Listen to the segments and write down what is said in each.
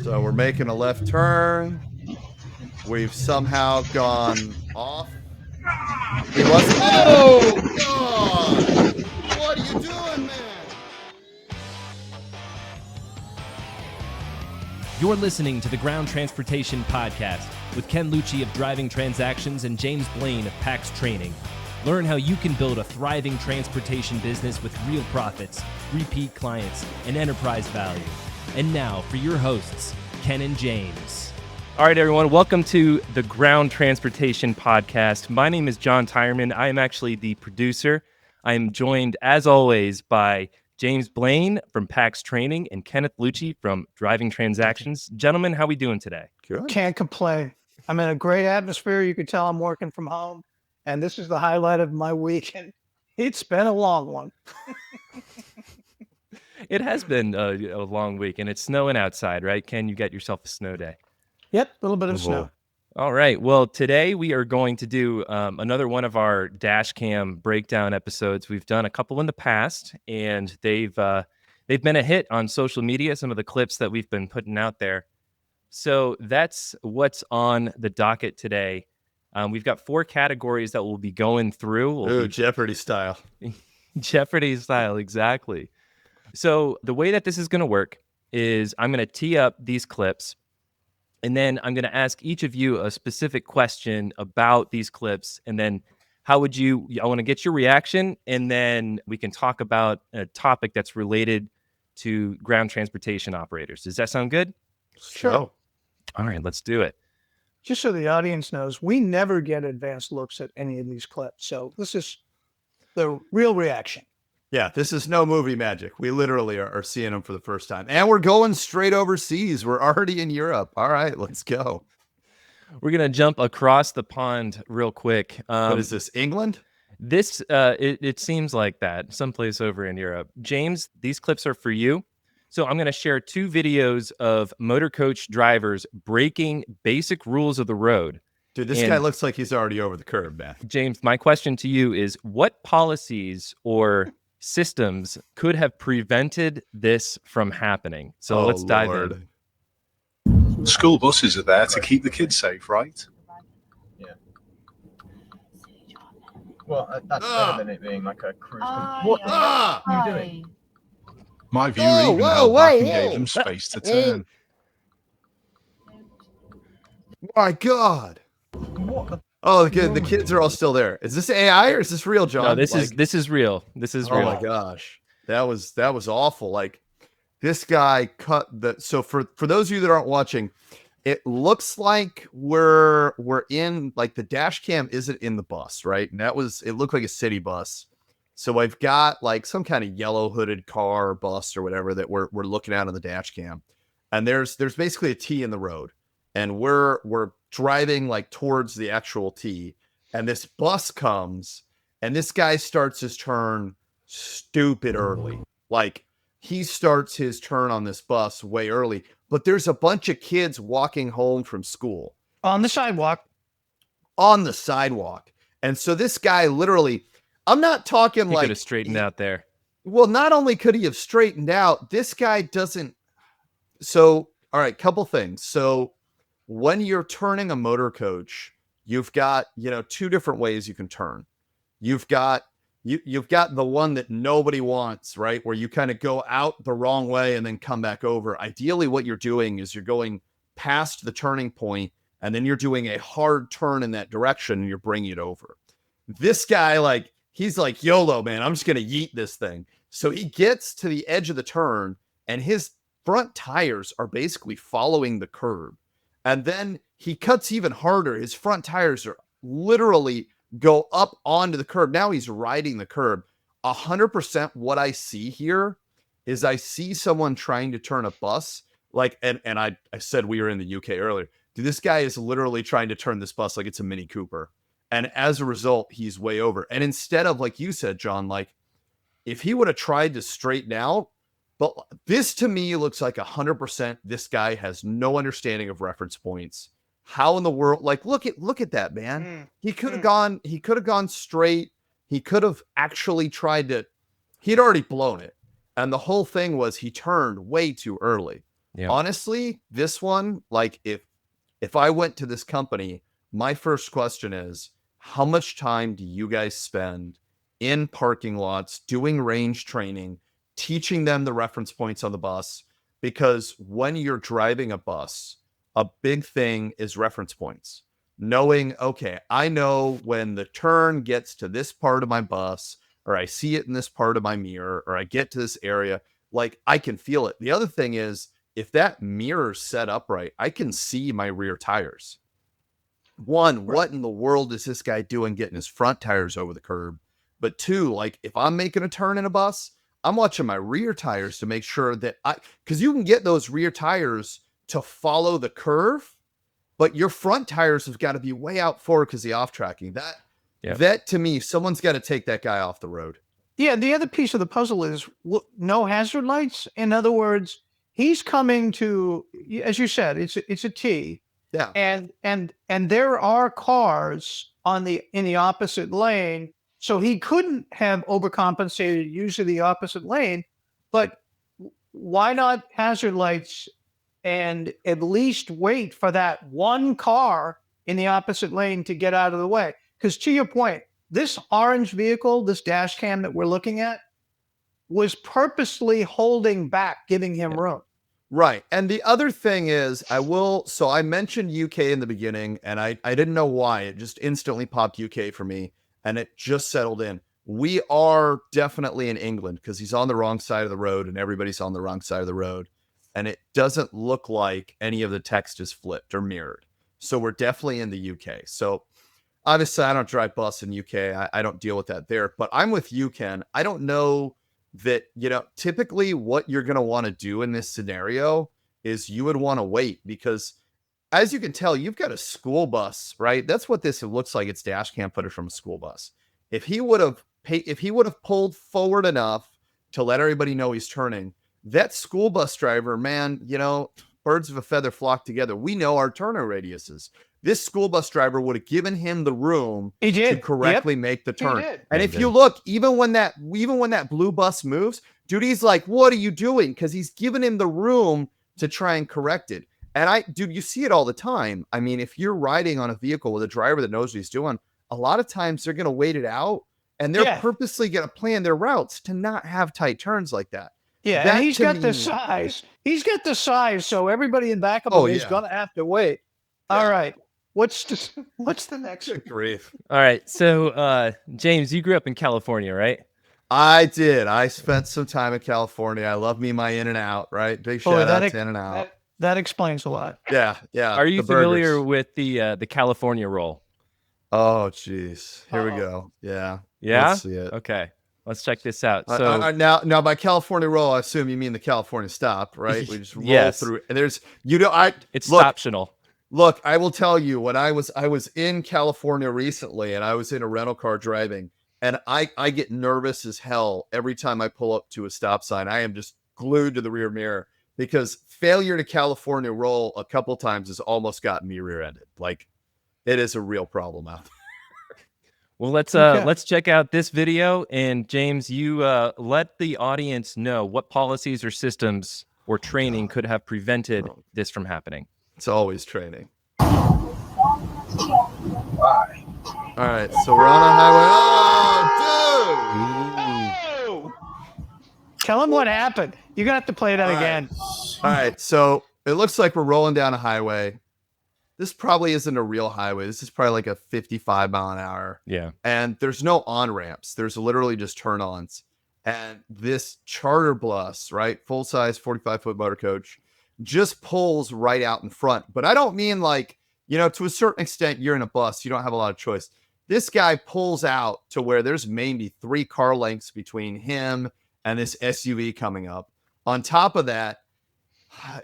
So we're making a left turn. We've somehow gone off. He wasn't. Oh, God! What are you doing, man? You're listening to the Ground Transportation Podcast with Ken Lucci of Driving Transactions and James Blain of PAX Training. Learn how you can build a thriving transportation business with real profits, repeat clients, and enterprise value. And now for your hosts, Ken and James. All right, everyone, welcome to the Ground Transportation Podcast. My name is John Tyerman. I am actually the producer. I am joined, as always, by James Blain from PAX Training and Kenneth Lucci from Driving Transactions. Gentlemen, how we doing today? Good. Can't complain. I'm in a great atmosphere. You can tell I'm working from home, and this is the highlight of my weekend. It's been a long one. It has been a long week, and it's snowing outside, right? Ken, you got yourself a snow day. Yep, a little bit of snow. All right. Well, today we are going to do another one of our dash cam breakdown episodes. We've done a couple in the past, and they've been a hit on social media, some of the clips that we've been putting out there. So that's what's on the docket today. We've got 4 categories that we'll be going through. Jeopardy style. Jeopardy style, exactly. So the way that this is going to work is I'm going to tee up these clips, and then I'm going to ask each of you a specific question about these clips, and then I want to get your reaction, and then we can talk about a topic that's related to ground transportation operators. Does that sound good? Sure. Oh. All right, let's do it. Just so the audience knows, we never get advanced looks at any of these clips. So this is the real reaction. Yeah, this is no movie magic. We literally are seeing them for the first time. And we're going straight overseas. We're already in Europe. All right, let's go. We're going to jump across the pond real quick. What is this, England? This, it seems like that, someplace over in Europe. James, these clips are for you. So I'm going to share 2 videos of Motorcoach drivers breaking basic rules of the road. Dude, this guy looks like he's already over the curb, man. James, my question to you is, what policies or systems could have prevented this from happening? So let's dive in. School buses are there to keep the kids safe, right? Yeah. Well, that's better than it being like a cruise. What are you doing? My view even held back and gave them space to turn. My God. What the Oh, the kids are all still there. Is this AI or is this real, John? No, this is real. This is real. Oh my gosh. That was awful. Like, this guy cut the, so for those of you that aren't watching, it looks like we're in, like, the dash cam isn't in the bus, right? And it looked like a city bus. So I've got like some kind of yellow hooded car or bus or whatever that we're looking at on the dash cam. And there's basically a T in the road. And we're driving like towards the actual T. And this bus comes and this guy starts his turn stupid early. Like, he starts his turn on this bus way early. But there's a bunch of kids walking home from school. On the sidewalk. On the sidewalk. And so this guy literally, I'm not talking He like could have straightened out there. Well, not only could he have straightened out, this guy doesn't. So, all right, couple things. So when you're turning a motor coach, you've got, 2 different ways you can turn. You've got the one that nobody wants, right? Where you kind of go out the wrong way and then come back over. Ideally, what you're doing is you're going past the turning point and then you're doing a hard turn in that direction and you're bringing it over. This guy, he's like, YOLO, man, I'm just going to yeet this thing. So he gets to the edge of the turn and his front tires are basically following the curb. And then he cuts even harder. His front tires are literally go up onto the curb. Now he's riding the curb. 100% what I see here is I see someone trying to turn a bus. And I said we were in the UK earlier. Dude, this guy is literally trying to turn this bus like it's a Mini Cooper. And as a result, he's way over. And instead of, like you said, John, if he would have tried to straighten out, but this to me looks like 100%. This guy has no understanding of reference points. How in the world? Look at that, man. He could have gone straight. He could have actually tried to. He'd already blown it, and the whole thing was he turned way too early. honestly, this one, like if I went to this company, my first question is, how much time do you guys spend in parking lots doing range training, teaching them the reference points on the bus? Because when you're driving a bus, a big thing is reference points. Knowing, okay, I know when the turn gets to this part of my bus, or I see it in this part of my mirror, or I get to this area, like I can feel it. The other thing is, if that mirror's set up right, I can see my rear tires. One, what in the world is this guy doing getting his front tires over the curb? But two, like if I'm making a turn in a bus, I'm watching my rear tires to make sure that because you can get those rear tires to follow the curve, but your front tires have got to be way out forward because the off tracking. That to me, someone's got to take that guy off the road. Yeah, the other piece of the puzzle is no hazard lights. In other words, he's coming to, as you said, it's a T. Yeah. And there are cars in the opposite lane, so he couldn't have overcompensated using the opposite lane. But why not hazard lights and at least wait for that one car in the opposite lane to get out of the way? Because to your point, this orange vehicle, this dash cam that we're looking at, was purposely holding back, giving him room. Right. And the other thing is, so I mentioned UK in the beginning, and I didn't know why. It just instantly popped UK for me, and it just settled in. We are definitely in England because he's on the wrong side of the road, and everybody's on the wrong side of the road. And it doesn't look like any of the text is flipped or mirrored. So we're definitely in the UK. So obviously, I don't drive bus in UK. I don't deal with that there. But I'm with you, Ken. I don't know that, typically what you're going to want to do in this scenario is you would want to wait because as you can tell, you've got a school bus, right? That's what this looks like. It's dash cam footage from a school bus. If he would have pulled forward enough to let everybody know he's turning, that school bus driver, man, birds of a feather flock together. We know our turning radiuses. This school bus driver would have given him the room to correctly make the turn. And if you look, even when that blue bus moves, dude, he's like, what are you doing? Because he's given him the room to try and correct it. And you see it all the time. I mean, if you're riding on a vehicle with a driver that knows what he's doing, a lot of times they're going to wait it out and they're purposely going to plan their routes to not have tight turns like that. Yeah, and he's got the size. He's got the size, so everybody in back of him is going to have to wait. Yeah. All right. What's the next? Good grief. All right. So, James, you grew up in California, right? I did. I spent some time in California. I love me my In-N-Out, right? Big shout out to In-N-Out. That explains a lot. Yeah. Are you familiar with the California roll? Oh, geez. Here we go. Yeah. Yeah? Let's see it. Okay. Let's check this out. So now by California roll, I assume you mean the California stop, right? We just roll through. And there's, it's optional. Look, I will tell you, when I was in California recently and I was in a rental car driving, and I get nervous as hell every time I pull up to a stop sign. I am just glued to the rear mirror because failure to California roll a couple times has almost gotten me rear-ended. Like, it is a real problem out there. Well, let's check out this video. And James, you let the audience know what policies or systems or training could have prevented this from happening. It's always training. Why? All right, so we're on a highway. Oh, dude! Tell him what happened. You're gonna have to play that again. All right, so it looks like we're rolling down a highway. This probably isn't a real highway. This is probably like a 55 mile an hour. Yeah. And there's no on ramps. There's literally just turn ons. And this charter bus, right, full size 45-foot motor coach, just pulls right out in front. But I don't mean like, to a certain extent, you're in a bus, you don't have a lot of choice. This guy pulls out to where there's maybe 3 car lengths between him and this SUV coming up. On top of that,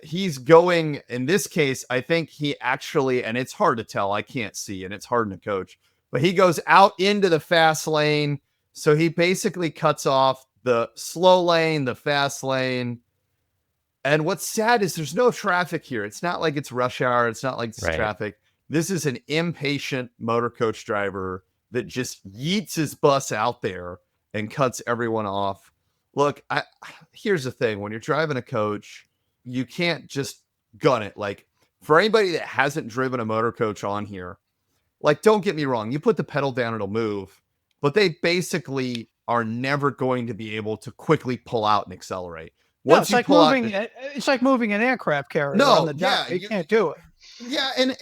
he's going, in this case, I think he actually, and it's hard to tell, I can't see, and it's hard in a coach, but he goes out into the fast lane. So he basically cuts off the slow lane, the fast lane. And what's sad is there's no traffic here. It's not like it's rush hour. It's not like it's traffic. This is an impatient motor coach driver that just yeets his bus out there and cuts everyone off. Look, here's the thing. When you're driving a coach, you can't just gun it. Like, for anybody that hasn't driven a Motorcoach on here, like, don't get me wrong, you put the pedal down, it'll move, but they basically are never going to be able to quickly pull out and accelerate. No, it's like moving. It's like moving an aircraft carrier on the dock. You can't do it. Yeah, and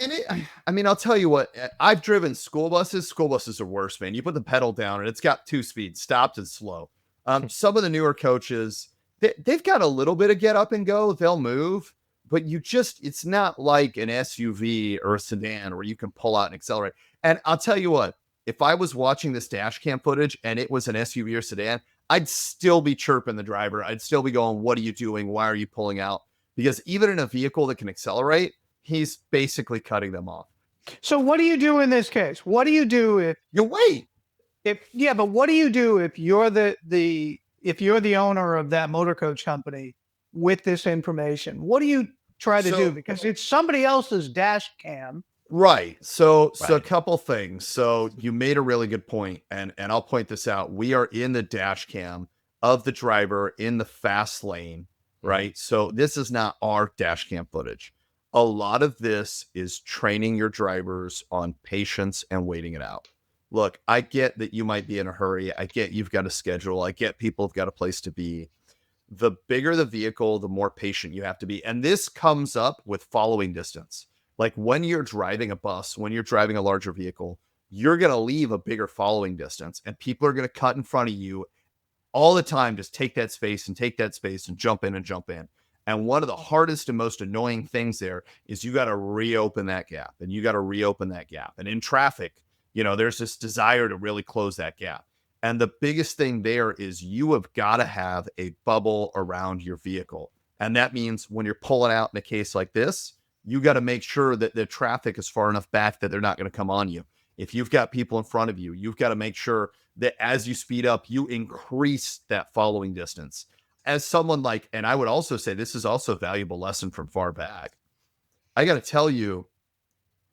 I mean, I'll tell you what, I've driven school buses. School buses are worse, man. You put the pedal down, and it's got 2 speeds, stopped and slow. Some of the newer coaches, they've got a little bit of get up and go. They'll move, but it's not like an SUV or a sedan where you can pull out and accelerate. And I'll tell you what, if I was watching this dash cam footage and it was an SUV or sedan, I'd still be chirping the driver. I'd still be going, what are you doing? Why are you pulling out? Because even in a vehicle that can accelerate, he's basically cutting them off. So what do you do in this case? What do you do if you wait? But what do you do if you're if you're the owner of that Motorcoach company with this information? What do you try to do? Because it's somebody else's dash cam. Right. So a couple things. So you made a really good point, and I'll point this out. We are in the dash cam of the driver in the fast lane, right? So this is not our dash cam footage. A lot of this is training your drivers on patience and waiting it out. Look, I get that you might be in a hurry. I get you've got a schedule. I get people have got a place to be. The bigger the vehicle, the more patient you have to be. And this comes up with following distance. Like when you're driving a bus, when you're driving a larger vehicle, you're going to leave a bigger following distance, and people are going to cut in front of you all the time. Just take that space and jump in and jump in. And one of the hardest and most annoying things there is you got to reopen that gap, and you got to reopen that gap. And in traffic, there's this desire to really close that gap. And the biggest thing there is you have got to have a bubble around your vehicle. And that means when you're pulling out in a case like this, you got to make sure that the traffic is far enough back that they're not going to come on you. If you've got people in front of you, you've got to make sure that as you speed up, you increase that following distance. As someone and I would also say this is also a valuable lesson from far back. I got to tell you,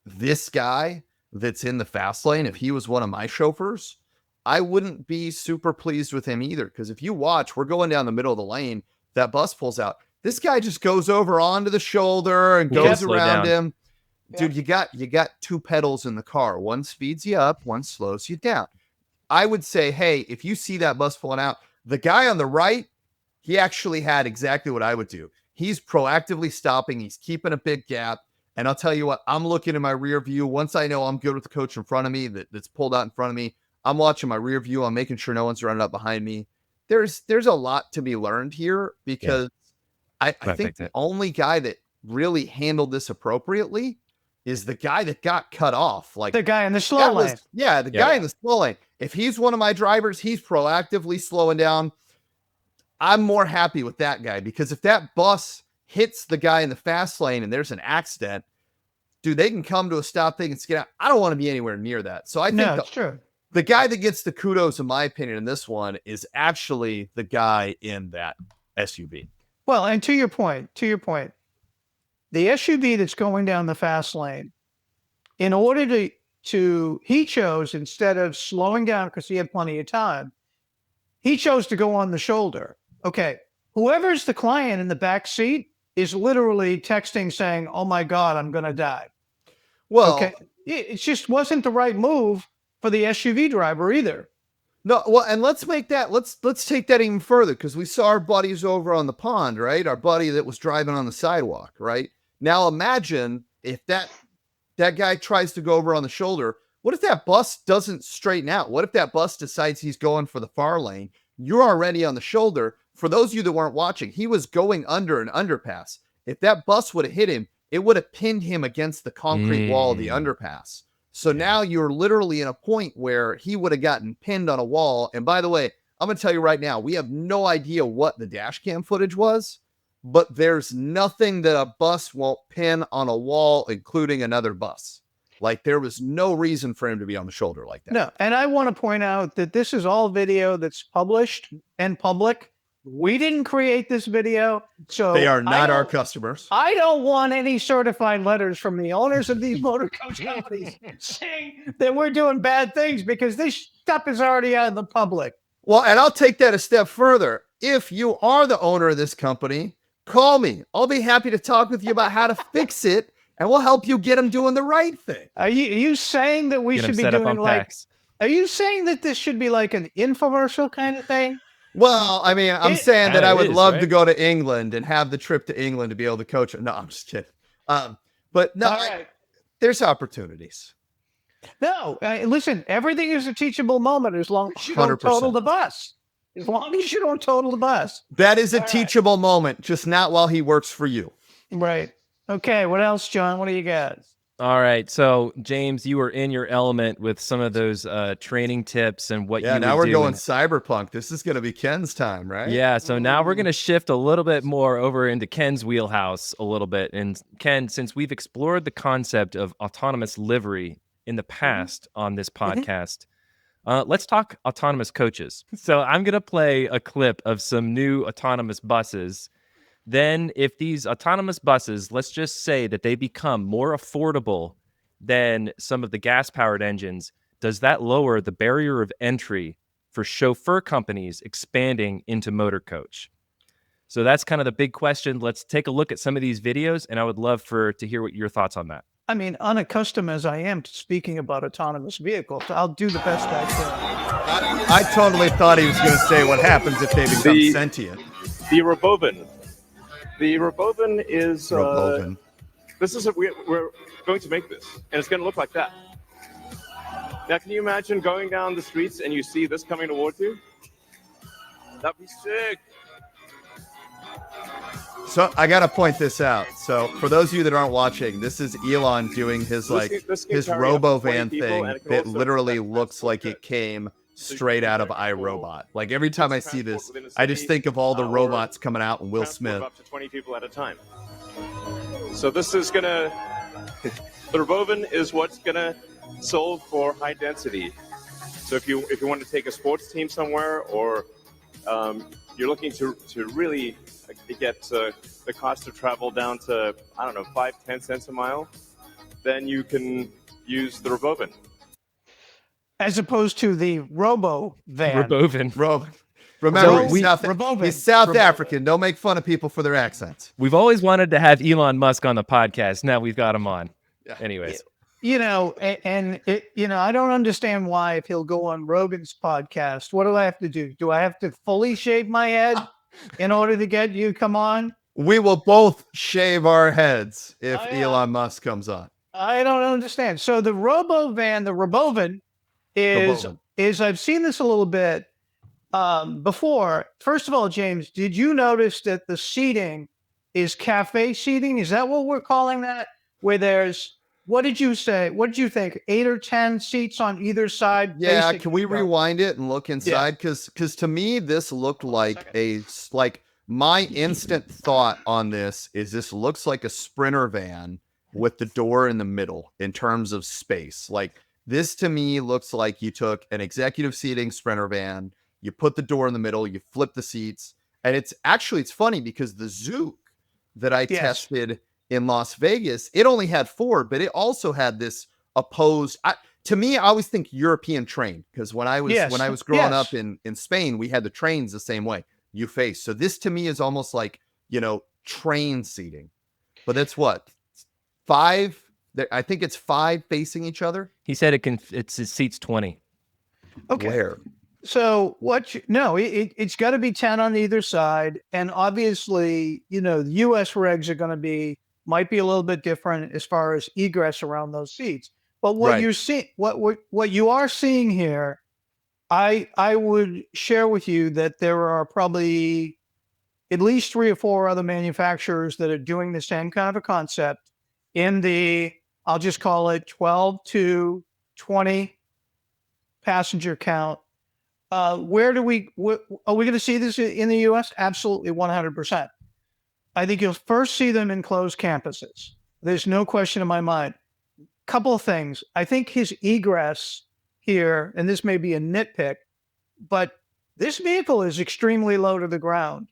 this guy that's in the fast lane, if he was one of my chauffeurs, I wouldn't be super pleased with him either. Because if you watch, we're going down the middle of the lane, that bus pulls out. This guy just goes over onto the shoulder and goes around him. Yeah. Dude, you got 2 pedals in the car. One speeds you up, one slows you down. I would say, hey, if you see that bus pulling out, the guy on the right, he actually had exactly what I would do. He's proactively stopping. He's keeping a big gap. And I'll tell you what, I'm looking in my rear view. Once I know I'm good with the coach in front of me that's pulled out in front of me, I'm watching my rear view. I'm making sure no one's running up behind me. There's a lot to be learned here because I think the only guy that really handled this appropriately is the guy that got cut off. Like the guy in the slow lane. Guy in the slow lane. If he's one of my drivers, he's proactively slowing down. I'm more happy with that guy, because if that bus hits the guy in the fast lane and there's an accident, dude, they can come to a stop, they can skid out. I don't want to be anywhere near that. So I think true. The guy that gets the kudos, in my opinion, in this one is actually the guy in that SUV. Well, and to your point, the SUV that's going down the fast lane, in order he chose, instead of slowing down because he had plenty of time, he chose to go on the shoulder. Okay, whoever's the client in the back seat is literally texting saying, "Oh my God, I'm going to die." Well, okay, it just wasn't the right move for the SUV driver either. No, well, and let's take that even further, because we saw our buddies over on the pond, right? Our buddy that was driving on the sidewalk, right? Now imagine if that guy tries to go over on the shoulder. What if that bus doesn't straighten out? What if that bus decides he's going for the far lane? You're already on the shoulder. For those of you that weren't watching, he was going under an underpass. If that bus would have hit him, it would have pinned him against the concrete wall of the underpass. So now you're literally in a point where he would have gotten pinned on a wall. And by the way, I'm going to tell you right now, we have no idea what the dash cam footage was, but there's nothing that a bus won't pin on a wall, including another bus. Like, there was no reason for him to be on the shoulder like that. No, and I want to point out that this is all video that's published and public. We didn't create this video, so they are not our customers. I don't want any certified letters from the owners of these Motorcoach companies saying that we're doing bad things, because this stuff is already out in the public. Well, and I'll take that a step further. If you are the owner of this company, call me. I'll be happy to talk with you about how to fix it, and we'll help you get them doing the right thing. Are you saying that we should be doing like? Are you saying that this should be like an infomercial kind of thing? Well, I mean, I'm saying that I would love to go to England and have the trip to England to be able to coach. No, I'm just kidding. But no, there's opportunities. No, listen, everything is a teachable moment as long as you don't 100%. total the bus. As long as you don't total the bus. That is a teachable moment, just not while he works for you. Right. Okay, what else, John? What do you got? All right. So, James, you were in your element with some of those training tips and what you would do. Yeah, now we're going cyberpunk. This is going to be Ken's time, right? Yeah, so now we're going to shift a little bit more over into Ken's wheelhouse a little bit. And Ken, since we've explored the concept of autonomous livery in the past on this podcast, let's talk autonomous coaches. So I'm going to play a clip of some new autonomous buses. Then if these autonomous buses, let's just say that they become more affordable than some of the gas-powered engines, does that lower the barrier of entry for chauffeur companies expanding into Motorcoach? So that's kind of the big question. Let's take a look at some of these videos, and I would love to hear what your thoughts on that. I mean, unaccustomed as I am to speaking about autonomous vehicles, I'll do the best I can. I totally thought he was going to say what happens if they become sentient. The Robovan. The Robovan is, this is, we're going to make this, and it's going to look like that. Now, can you imagine going down the streets and you see this coming towards you? That'd be sick. So I got to point this out. So for those of you that aren't watching, this is Elon doing his his Robovan thing that literally looks like it came straight out of iRobot. Like every time I see this, I just think of all the robots coming out and Will Smith. Up to 20 people at a time. So this is gonna, the Robovan is what's gonna solve for high density. So if you want to take a sports team somewhere, or you're looking to really get the cost of travel down to, I don't know, 5-10 cents a mile, then you can use the Robovan. As opposed to the Robovan. Robovan. Remember, he's South African. Don't make fun of people for their accents. We've always wanted to have Elon Musk on the podcast. Now we've got him on. Yeah. Anyways. You know, and I don't understand why if he'll go on Rogan's podcast, what do I have to do? Do I have to fully shave my head in order to get you come on? We will both shave our heads if Elon Musk comes on. I don't understand. So the Robovan is I've seen this a little bit before. First of all, James, did you notice that the seating is cafe seating? Is that what we're calling that? Where there's, what did you say? What did you think? 8 or 10 seats on either side? Yeah, can we rewind it and look inside? Because to me, this looked like my instant thought on this is this looks like a Sprinter van with the door in the middle in terms of space. Like, this to me looks like you took an executive seating Sprinter van, you put the door in the middle, you flip the seats, and it's funny because the Zook that I tested in Las Vegas, it only had 4, but it also had this opposed. To me, I always think European train, because when I was growing up in Spain, we had the trains the same way you face. So this to me is almost like, train seating, but that's what, 5. I think it's 5 facing each other. He said it seats 20. Okay. Where? So it's got to be 10 on either side. And obviously, the US regs are might be a little bit different as far as egress around those seats. But what you're seeing, what you are seeing here, I would share with you that there are probably at least 3 or 4 other manufacturers that are doing the same kind of a concept in the, I'll just call it 12 to 20 passenger count. Are we going to see this in the US? Absolutely, 100%. I think you'll first see them in closed campuses. There's no question in my mind. Couple of things. I think his egress here, and this may be a nitpick, but this vehicle is extremely low to the ground.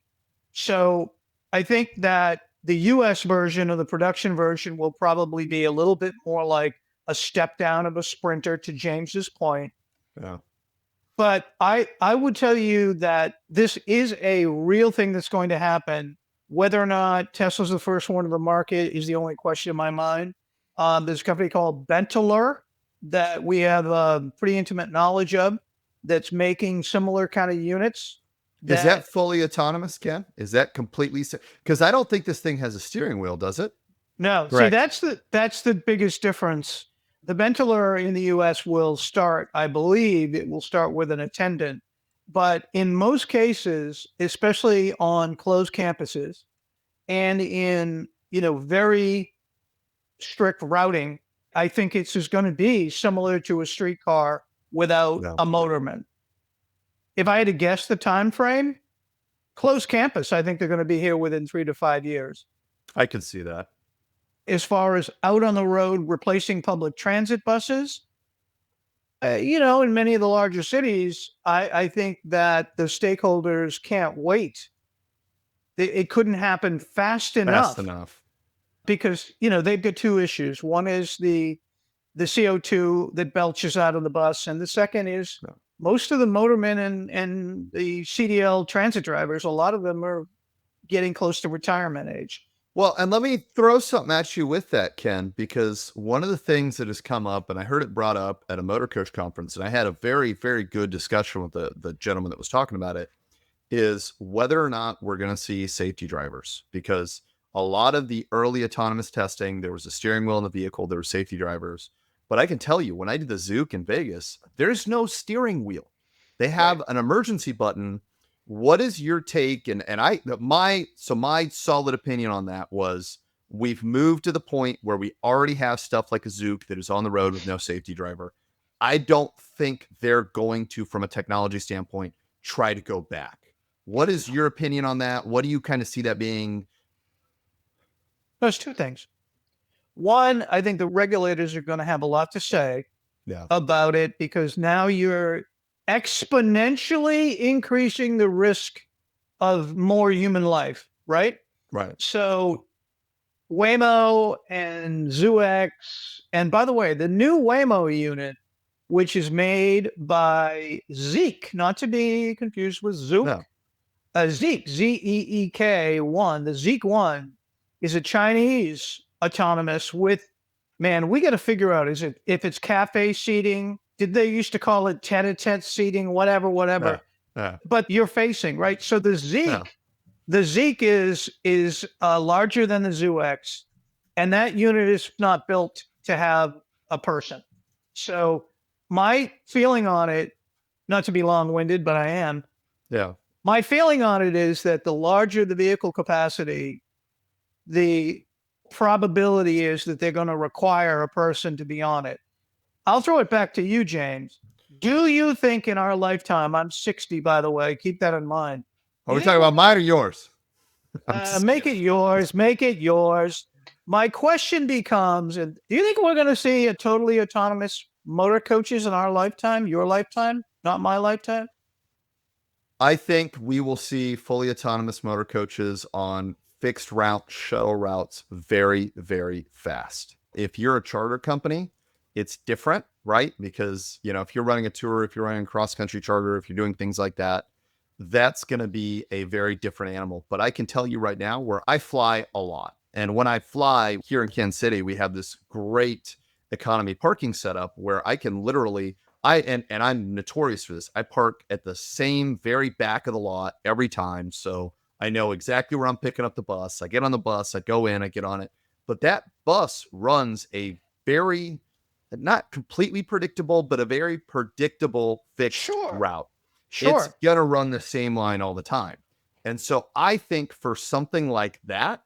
So I think that the US version or the production version will probably be a little bit more like a step down of a Sprinter, to James's point. Yeah. But I would tell you that this is a real thing that's going to happen. Whether or not Tesla's the first one to the market is the only question in my mind. There's a company called Benteler that we have pretty intimate knowledge of that's making similar kind of units. Is that fully autonomous, Ken? Is that completely? Because I don't think this thing has a steering wheel, does it? No. Correct. See, that's the biggest difference. The Benteler in the U.S. will start, I believe, it will start with an attendant. But in most cases, especially on closed campuses and in, very strict routing, I think it's just going to be similar to a streetcar without No. a motorman. If I had to guess the time frame, closed campus, I think they're going to be here within 3 to 5 years. I can see that. As far as out on the road replacing public transit buses, in many of the larger cities, I think that the stakeholders can't wait. It couldn't happen fast enough because, they've got two issues. One is the CO2 that belches out of the bus. And the second is most of the motormen and the CDL transit drivers, a lot of them are getting close to retirement age. Well, and let me throw something at you with that, Ken, because one of the things that has come up, and I heard it brought up at a Motorcoach conference, and I had a very, very good discussion with the gentleman that was talking about it, is whether or not we're going to see safety drivers. Because a lot of the early autonomous testing, there was a steering wheel in the vehicle, there were safety drivers. But I can tell you, when I did the Zook in Vegas, there's no steering wheel. They have an emergency button. What is your take? And my solid opinion on that was we've moved to the point where we already have stuff like a Zook that is on the road with no safety driver. I don't think they're going to, from a technology standpoint, try to go back. What is your opinion on that? What do you kind of see that being? There's two things. One, I think the regulators are going to have a lot to say about it because now you're exponentially increasing the risk of more human life, right? Right. So Waymo and ZooX, and by the way, the new Waymo unit, which is made by Zeek, not to be confused with Zook. Zeek, Zeek 1, the Zeek 1 is a Chinese autonomous with, man, we got to figure out, if it's cafe seating, did they used to call it tete-a-tete seating, whatever. But you're facing, right? So the Zeek is larger than the ZooX, and that unit is not built to have a person. So my feeling on it, not to be long-winded, but I am. Yeah. My feeling on it is that the larger the vehicle capacity, the probability is that they're going to require a person to be on it. I'll throw it back to you, James. Do you think in our lifetime, I'm 60, by the way, keep that in mind. Are we talking about mine or yours? Make it yours. My question becomes, do you think we're going to see a totally autonomous motor coaches in our lifetime, your lifetime, not my lifetime? I think we will see fully autonomous motor coaches on fixed route shuttle routes very, very fast. If you're a charter company, it's different, right? Because, if you're running a tour, if you're running a cross-country charter, if you're doing things like that, that's going to be a very different animal. But I can tell you right now where I fly a lot. And when I fly here in Kansas City, we have this great economy parking setup where I can literally, and I'm notorious for this, I park at the same very back of the lot every time. So I know exactly where I'm picking up the bus. I get on the bus, I go in, I get on it. But that bus runs a very, not completely predictable, but a very predictable fixed route. It's going to run the same line all the time. And so I think for something like that,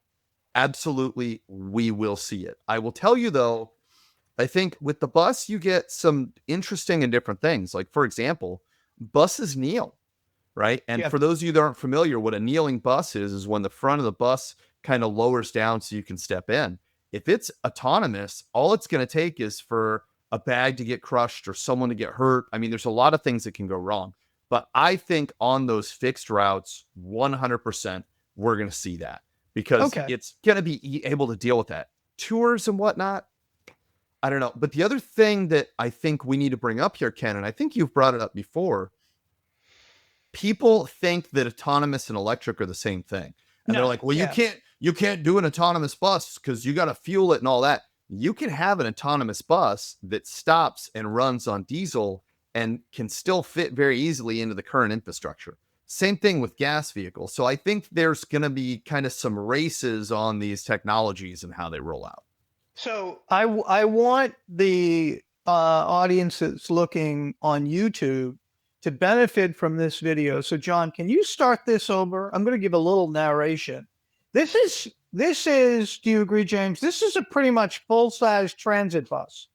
absolutely, we will see it. I will tell you, though, I think with the bus, you get some interesting and different things. Like, for example, buses kneel, right? And for those of you that aren't familiar, what a kneeling bus is when the front of the bus kind of lowers down so you can step in. If it's autonomous, all it's going to take is for a bag to get crushed or someone to get hurt. I mean, there's a lot of things that can go wrong. But I think on those fixed routes, 100%, we're going to see that because it's going to be able to deal with that. Tours and whatnot, I don't know. But the other thing that I think we need to bring up here, Ken, and I think you've brought it up before, people think that autonomous and electric are the same thing. And they're like, well, you can't do an autonomous bus because you got to fuel it and all that. You can have an autonomous bus that stops and runs on diesel and can still fit very easily into the current infrastructure. Same thing with gas vehicles. So I think there's going to be kind of some races on these technologies and how they roll out. So I want the audience that's looking on YouTube to benefit from this video. So John, can you start this over? I'm going to give a little narration. This is, do you agree, James? This is a pretty much full-size transit bus.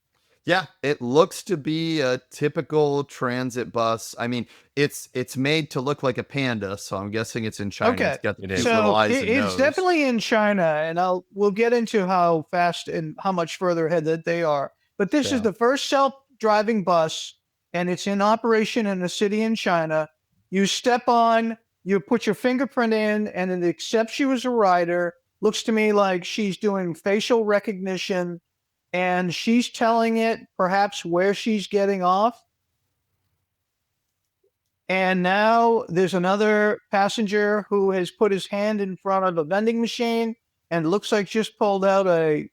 Yeah, it looks to be a typical transit bus. I mean, it's made to look like a panda, so I'm guessing it's in China. Okay. It's got these little eyes and it's nose. definitely in China, and we'll get into how fast and how much further ahead that they are. But this is the first self-driving bus, and it's in operation in a city in China. You step on, you put your fingerprint in, and it accepts you as a rider. Looks to me like she's doing facial recognition, and she's telling it perhaps where she's getting off. And now there's another passenger who has put his hand in front of a vending machine and looks like just pulled out a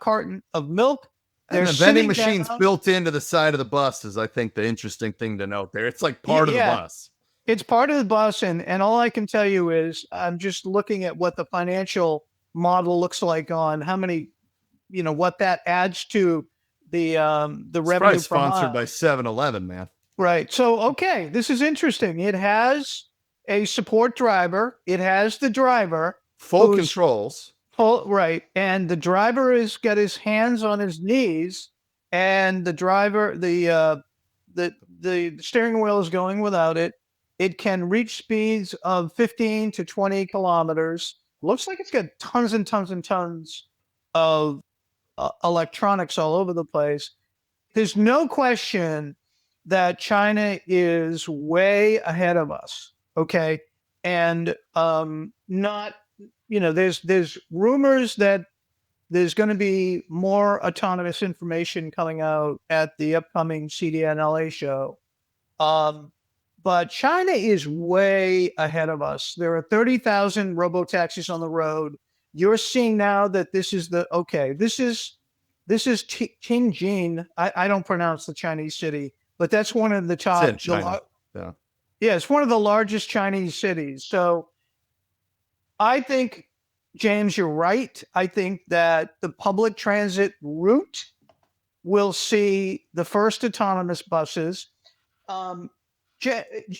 carton of milk. And the vending machine's built into the side of the bus is, I think, the interesting thing to note there. It's like part of the bus. It's part of the bus, and all I can tell you is I'm just looking at what the financial model looks like on how many, what that adds to the revenue. Probably sponsored by 7-Eleven, man. Right. So, okay, this is interesting. It has a support driver. It has the driver. Full controls. Right. And the driver has got his hands on his knees, and the driver, the steering wheel is going without it. It can reach speeds of 15 to 20 kilometers. Looks like it's got tons and tons and tons of electronics all over the place. There's no question that China is way ahead of us. Okay. And not, there's rumors that there's going to be more autonomous information coming out at the upcoming CDNLA show. But China is way ahead of us. There are 30,000 robo-taxis on the road. You're seeing now that this is Tianjin. I don't pronounce the Chinese city, but that's one of the top. It's in China. Yeah, it's one of the largest Chinese cities. So I think, James, you're right. I think that the public transit route will see the first autonomous buses.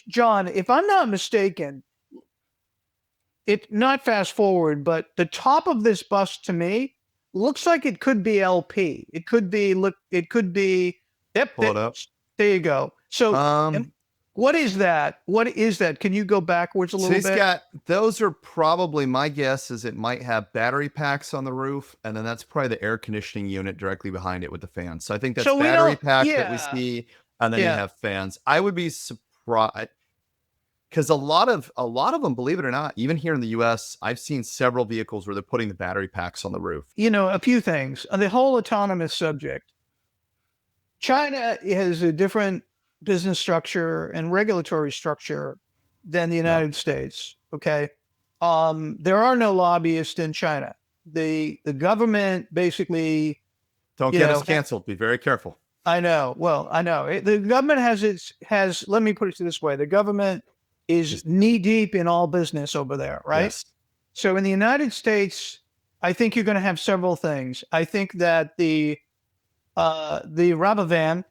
John, if I'm not mistaken, it not fast forward, but the top of this bus to me looks like it could be LP. It could be Yep. Pull it up. There you go. So what is that? What is that? Can you go backwards a little bit? Those are probably, my guess is it might have battery packs on the roof, and then that's probably the air conditioning unit directly behind it with the fans. So I think that's battery pack that we see, and then you have fans. I would be surprised because a lot of them, believe it or not, even here in the US, I've seen several vehicles where they're putting the battery packs on the roof. A few things on the whole autonomous subject. China has a different business structure and regulatory structure than the United States. Okay. There are no lobbyists in China. The government basically don't get us canceled. Be very careful. I know. Well, I know the government has, let me put it this way. The government is knee deep in all business over there. Right. Yes. So in the United States, I think you're going to have several things. I think that the Robovan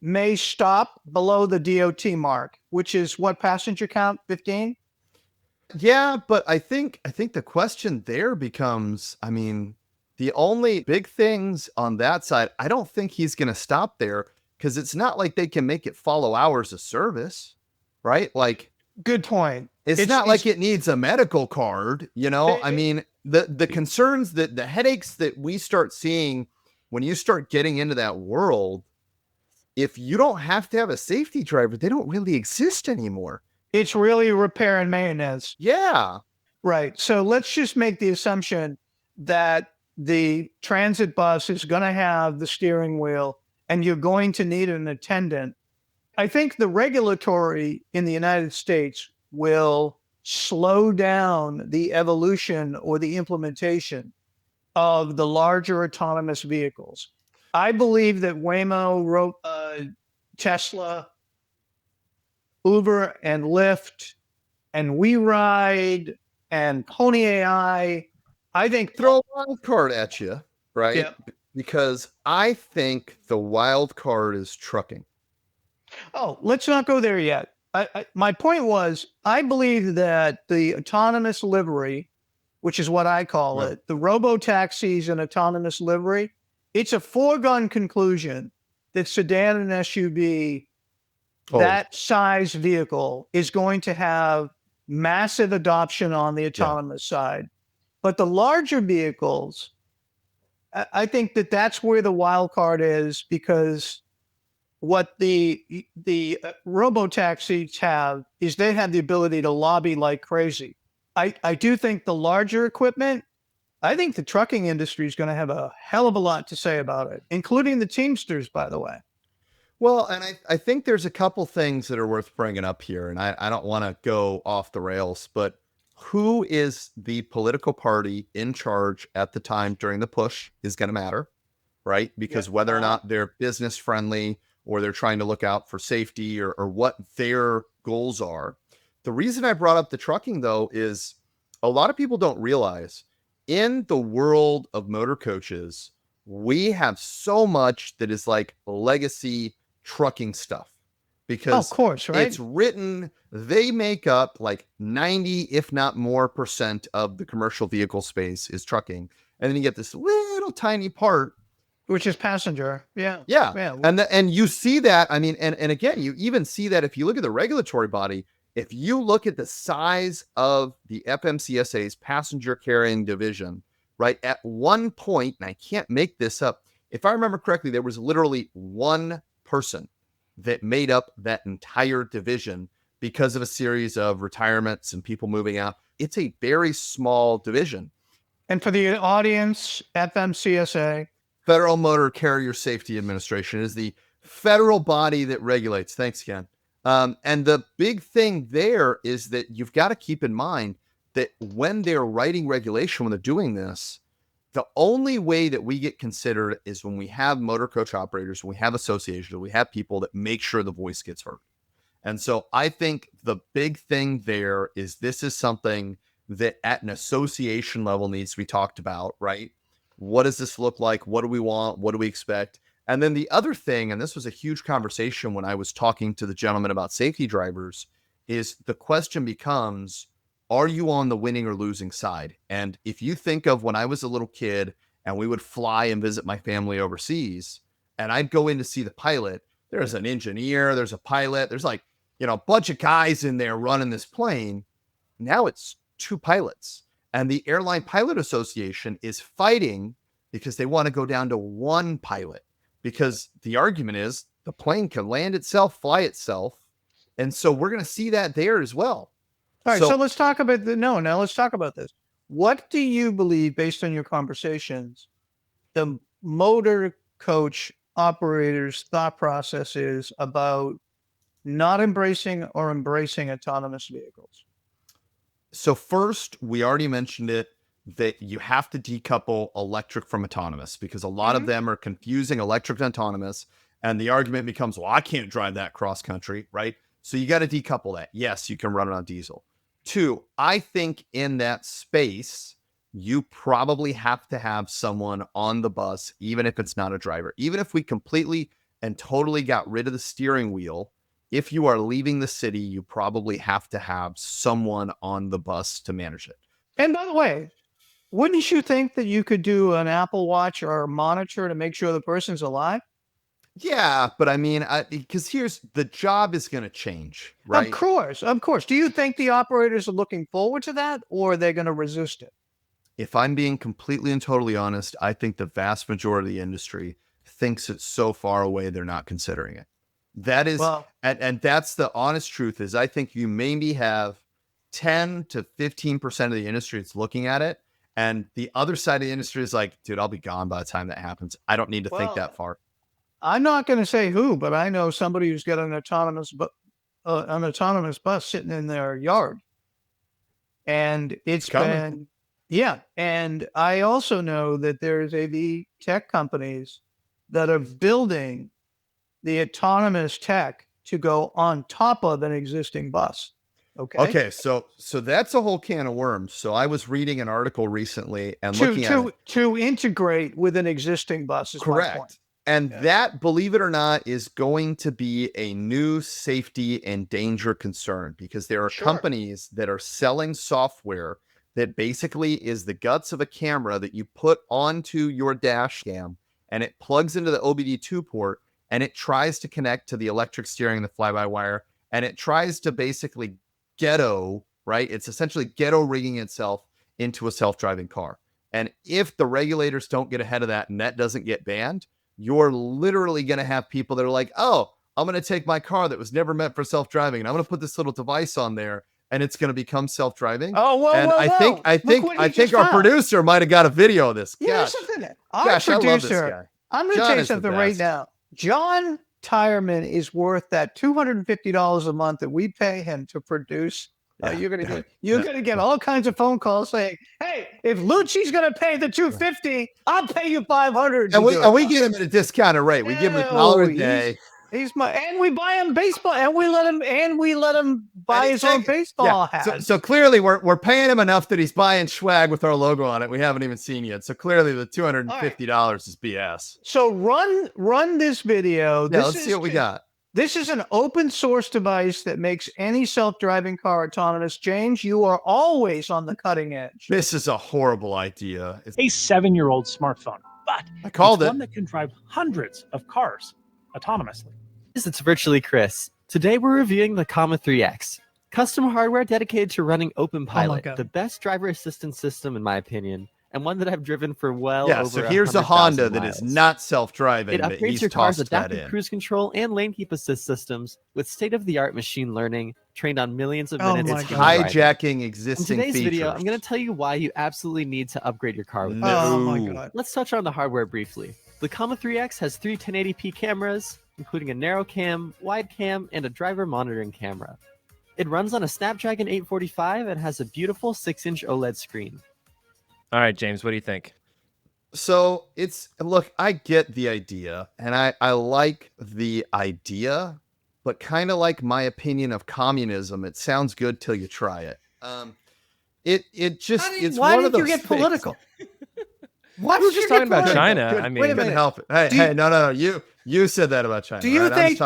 may stop below the DOT mark, which is what passenger count, 15? Yeah, but I think the question there becomes, the only big things on that side, I don't think he's going to stop there because it's not like they can make it follow hours of service, right? Like, good point. It's not like it needs a medical card, the concerns that the headaches that we start seeing when you start getting into that world, if you don't have to have a safety driver, they don't really exist anymore. It's really repair and maintenance. Yeah. Right. So let's just make the assumption that the transit bus is going to have the steering wheel and you're going to need an attendant. I think the regulatory in the United States will slow down the evolution or the implementation of the larger autonomous vehicles. I believe that Waymo, Tesla, Uber, and Lyft, and WeRide, and Pony AI. I think throw a wild card at you, right? Yeah. Because I think the wild card is trucking. Oh, let's not go there yet. My point was, I believe that the autonomous livery, which is what I call it, the robo-taxis and autonomous livery, it's a foregone conclusion that sedan and SUV, that size vehicle, is going to have massive adoption on the autonomous side. But the larger vehicles, I think that that's where the wild card is, because what the robo-taxis have is they have the ability to lobby like crazy. I do think the larger equipment, I think the trucking industry is going to have a hell of a lot to say about it, including the Teamsters, by the way. Well, and I think there's a couple things that are worth bringing up here, and I don't want to go off the rails, but who is the political party in charge at the time during the push is going to matter, right? Because whether or not they're business friendly or they're trying to look out for safety or what their goals are. The reason I brought up the trucking, though, is a lot of people don't realize in the world of motor coaches, we have so much that is like legacy trucking stuff, because of course, right? It's written, they make up like 90, if not more % of the commercial vehicle space is trucking. And then you get this little tiny part, which is passenger. Yeah. And you see that. I mean, and again, you even see that if you look at the regulatory body, if you look at the size of the FMCSA's passenger carrying division, right, at one point, and I can't make this up, if I remember correctly, there was literally one person that made up that entire division because of a series of retirements and people moving out. It's a very small division. And for the audience, FMCSA, Federal Motor Carrier Safety Administration, is the federal body that regulates. Thanks, Ken. And the big thing there is that you've got to keep in mind that when they're writing regulation, when they're doing this, the only way that we get considered is when we have motor coach operators, when we have associations, we have people that make sure the voice gets heard. And so I think the big thing there is this is something that at an association level needs to be talked about, right? What does this look like? What do we want? What do we expect? And then the other thing, and this was a huge conversation when I was talking to the gentleman about safety drivers, is the question becomes, are you on the winning or losing side? And if you think of when I was a little kid and we would fly and visit my family overseas, and I'd go in to see the pilot, there's an engineer, there's a pilot, there's like, a bunch of guys in there running this plane. Now it's two pilots. And the Airline Pilot Association is fighting because they want to go down to one pilot, because the argument is the plane can land itself, fly itself. And so we're going to see that there as well. All right, so let's talk about let's talk about this. What do you believe, based on your conversations, the motor coach operators' thought process is about not embracing or embracing autonomous vehicles? So first, we already mentioned it, that you have to decouple electric from autonomous, because a lot of them are confusing electric and autonomous. And the argument becomes, well, I can't drive that cross country, right? So you got to decouple that. Yes, you can run it on diesel. 2, I think in that space, you probably have to have someone on the bus, even if it's not a driver. Even if we completely and totally got rid of the steering wheel, if you are leaving the city, you probably have to have someone on the bus to manage it. And by the way, wouldn't you think that you could do an Apple Watch or a monitor to make sure the person's alive? Yeah, but I mean, because here's the job is going to change, right? Of course. Do you think the operators are looking forward to that, or are they going to resist it? If I'm being completely and totally honest, I think the vast majority of the industry thinks it's so far away they're not considering it. That is, and that's the honest truth, is I think you maybe have 10 to 15% of the industry that's looking at it. And the other side of the industry is like, dude, I'll be gone by the time that happens. I don't need to think that far. I'm not going to say who, but I know somebody who's got an autonomous bus sitting in their yard, and it's been, yeah. And I also know that there's AV tech companies that are building the autonomous tech to go on top of an existing bus. Okay, so that's a whole can of worms. So I was reading an article recently and looking at it. To integrate with an existing bus is my point. And that, believe it or not, is going to be a new safety and danger concern, because there are companies that are selling software that basically is the guts of a camera that you put onto your dash cam, and it plugs into the OBD2 port, and it tries to connect to the electric steering and the fly-by-wire, and it tries to basically ghetto, right? It's essentially ghetto rigging itself into a self-driving car. And if the regulators don't get ahead of that and that doesn't get banned, you're literally going to have people that are like, oh, I'm going to take my car that was never meant for self-driving, and I'm going to put this little device on there, and it's going to become self-driving. Oh, whoa, and whoa, I think our producer might have got a video of this. Yeah, our producer. I'm going to tell you something right now. John Tyerman is worth that $250 a month that we pay him to produce. You're gonna get all kinds of phone calls saying, "Hey, if Lucci's gonna pay the $250, I'll pay you $500." And we get him at a discounted rate. We give him $1 a day. And we buy him baseball, and we let him buy his own baseball hat. So clearly we're paying him enough that he's buying swag with our logo on it. We haven't even seen yet. So clearly the $250 is BS. So run this video. Yeah, let's see what we got. This is an open source device that makes any self-driving car autonomous. James, you are always on the cutting edge. This is a horrible idea. It's a 7-year-old smartphone, but I called one that can drive hundreds of cars autonomously. It's virtually Chris. Today we're reviewing the Comma 3X, custom hardware dedicated to running OpenPilot, the best driver assistance system in my opinion, and one that I've driven for over so here's a Honda that is not self-driving. It upgrades your car's adaptive cruise control and lane keep assist systems with state-of-the-art machine learning trained on millions of minutes. It's hijacking existing features. In today's video, I'm going to tell you why you absolutely need to upgrade your car with this. Oh my God. Let's touch on the hardware briefly. The Comma 3X has 3 1080p cameras, including a narrow cam, wide cam, and a driver monitoring camera. It runs on a Snapdragon 845 and has a beautiful 6-inch OLED screen. All right, James, what do you think? So look, I get the idea, and I like the idea, but kind of like my opinion of communism, it sounds good till you try it. Why did you get political? What? We were just talking about China. Good. I mean, couldn't help it. Hey, no. You said that about China. Do you right? think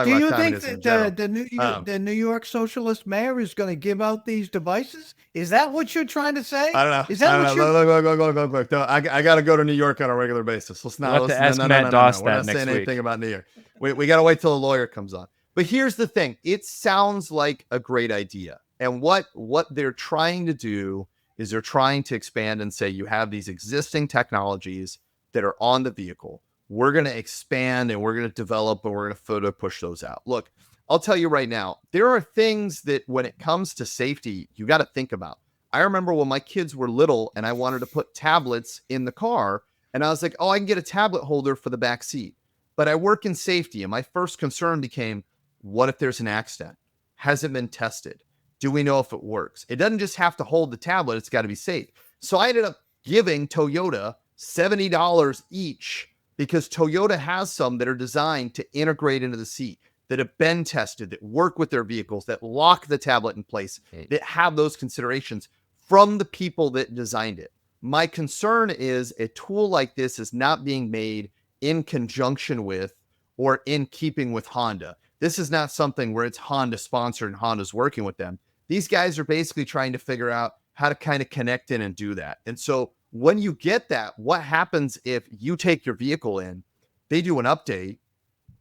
that the New York socialist mayor is going to give out these devices? Is that what you're trying to say? I don't know. Is that what you're... Look. No, I got to go to New York on a regular basis. Let's not ask Matt Doss We're not saying anything about New York. We got to wait till a lawyer comes on. But here's the thing. It sounds like a great idea. And what they're trying to do is they're trying to expand and say you have these existing technologies that are on the vehicle. We're going to expand and we're going to develop and we're going to photo push those out. Look, I'll tell you right now, there are things that when it comes to safety, you got to think about. I remember when my kids were little and I wanted to put tablets in the car, and I was like, oh, I can get a tablet holder for the back seat. But I work in safety, and my first concern became, what if there's an accident? Has it been tested? Do we know if it works? It doesn't just have to hold the tablet. It's got to be safe. So I ended up giving Toyota $70 each because Toyota has some that are designed to integrate into the seat, that have been tested, that work with their vehicles, that lock the tablet in place, that have those considerations from the people that designed it. My concern is a tool like this is not being made in conjunction with or in keeping with Honda. This is not something where it's Honda sponsored and Honda's working with them. These guys are basically trying to figure out how to kind of connect in and do that. And so when you get that, what happens if you take your vehicle in, they do an update,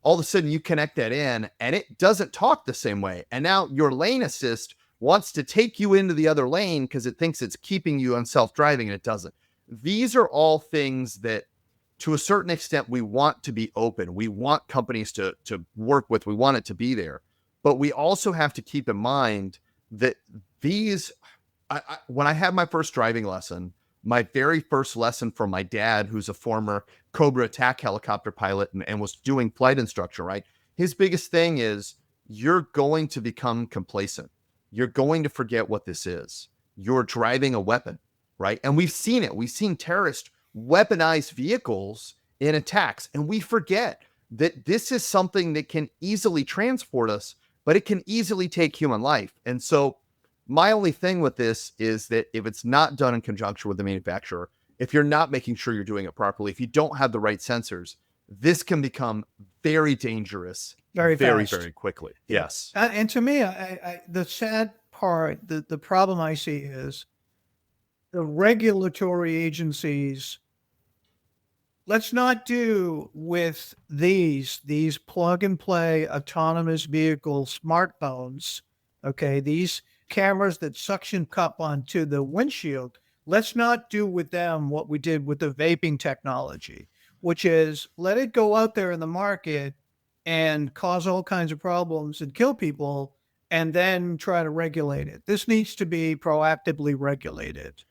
all of a sudden you connect that in and it doesn't talk the same way. And now your lane assist wants to take you into the other lane because it thinks it's keeping you on self-driving and it doesn't. These are all things that to a certain extent we want to be open. We want companies to work with. We want it to be there. But we also have to keep in mind that these, when I had my first driving lesson, my very first lesson from my dad, who's a former Cobra attack helicopter pilot and was doing flight instruction, right? His biggest thing is you're going to become complacent. You're going to forget what this is. You're driving a weapon, right? And we've seen it. We've seen terrorists weaponize vehicles in attacks, and we forget that this is something that can easily transport us, but it can easily take human life. And so my only thing with this is that if it's not done in conjunction with the manufacturer, if you're not making sure you're doing it properly, if you don't have the right sensors, this can become very dangerous very quickly. Yes. And to me, the sad part, the problem I see is the regulatory agencies. Let's not do with these plug and play autonomous vehicle smartphones. Okay. These cameras that suction cup onto the windshield. Let's not do with them what we did with the vaping technology, which is let it go out there in the market and cause all kinds of problems and kill people and then try to regulate it. This needs to be proactively regulated.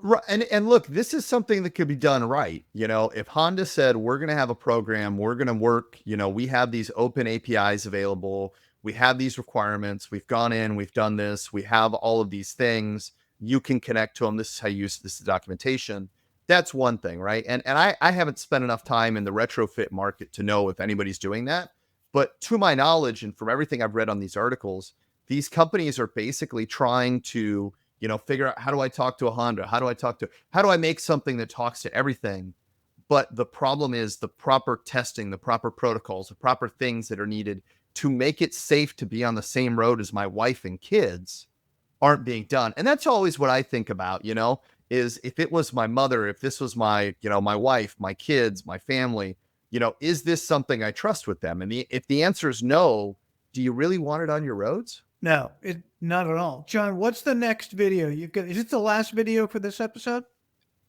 Right. And look, this is something that could be done right. You know, if Honda said, we're going to have a program, we're going to work, you know, we have these open APIs available. We have these requirements. We've gone in, we've done this. We have all of these things. You can connect to them. This is how you use this documentation. That's one thing, right? And I haven't spent enough time in the retrofit market to know if anybody's doing that. But to my knowledge, and from everything I've read on these articles, these companies are basically trying to, you know, figure out, how do I talk to a Honda? How do I make something that talks to everything? But the problem is the proper testing, the proper protocols, the proper things that are needed to make it safe to be on the same road as my wife and kids aren't being done. And that's always what I think about, you know, is if it was my mother, if this was my, you know, my wife, my kids, my family, you know, is this something I trust with them? And if the answer is no, do you really want it on your roads? No, not at all. John, what's the next video? Is it the last video for this episode?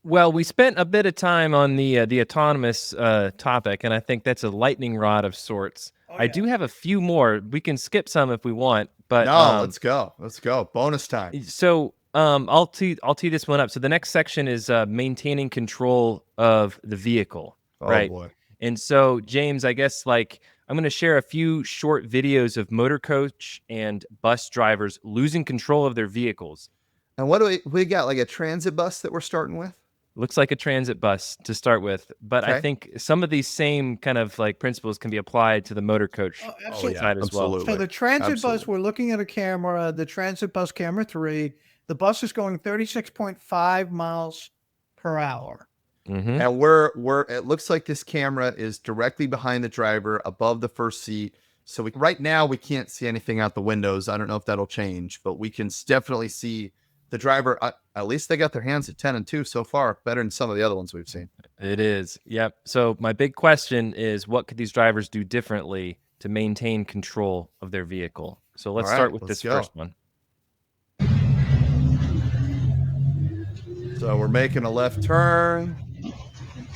Well, we spent a bit of time on the autonomous topic, and I think that's a lightning rod of sorts. Oh, yeah. I do have a few more. We can skip some if we want, but no, let's go. Bonus time. So I'll tee this one up. So the next section is maintaining control of the vehicle. Right? Oh boy. And so, James, I guess I'm going to share a few short videos of Motorcoach and bus drivers losing control of their vehicles. And what do we got? Like a transit bus that we're starting with? Looks like a transit bus to start with, but okay. I think some of these same kind of principles can be applied to the Motorcoach side as well. So the transit bus, we're looking at a camera, the transit bus camera 3. The bus is going 36.5 miles per hour. Mm-hmm. And it looks like this camera is directly behind the driver, above the first seat. So right now we can't see anything out the windows. I don't know if that'll change, but we can definitely see the driver. At least they got their hands at 10 and 2 so far, better than some of the other ones we've seen. It is. Yep. So my big question is, what could these drivers do differently to maintain control of their vehicle? So let's start with this first one. So we're making a left turn.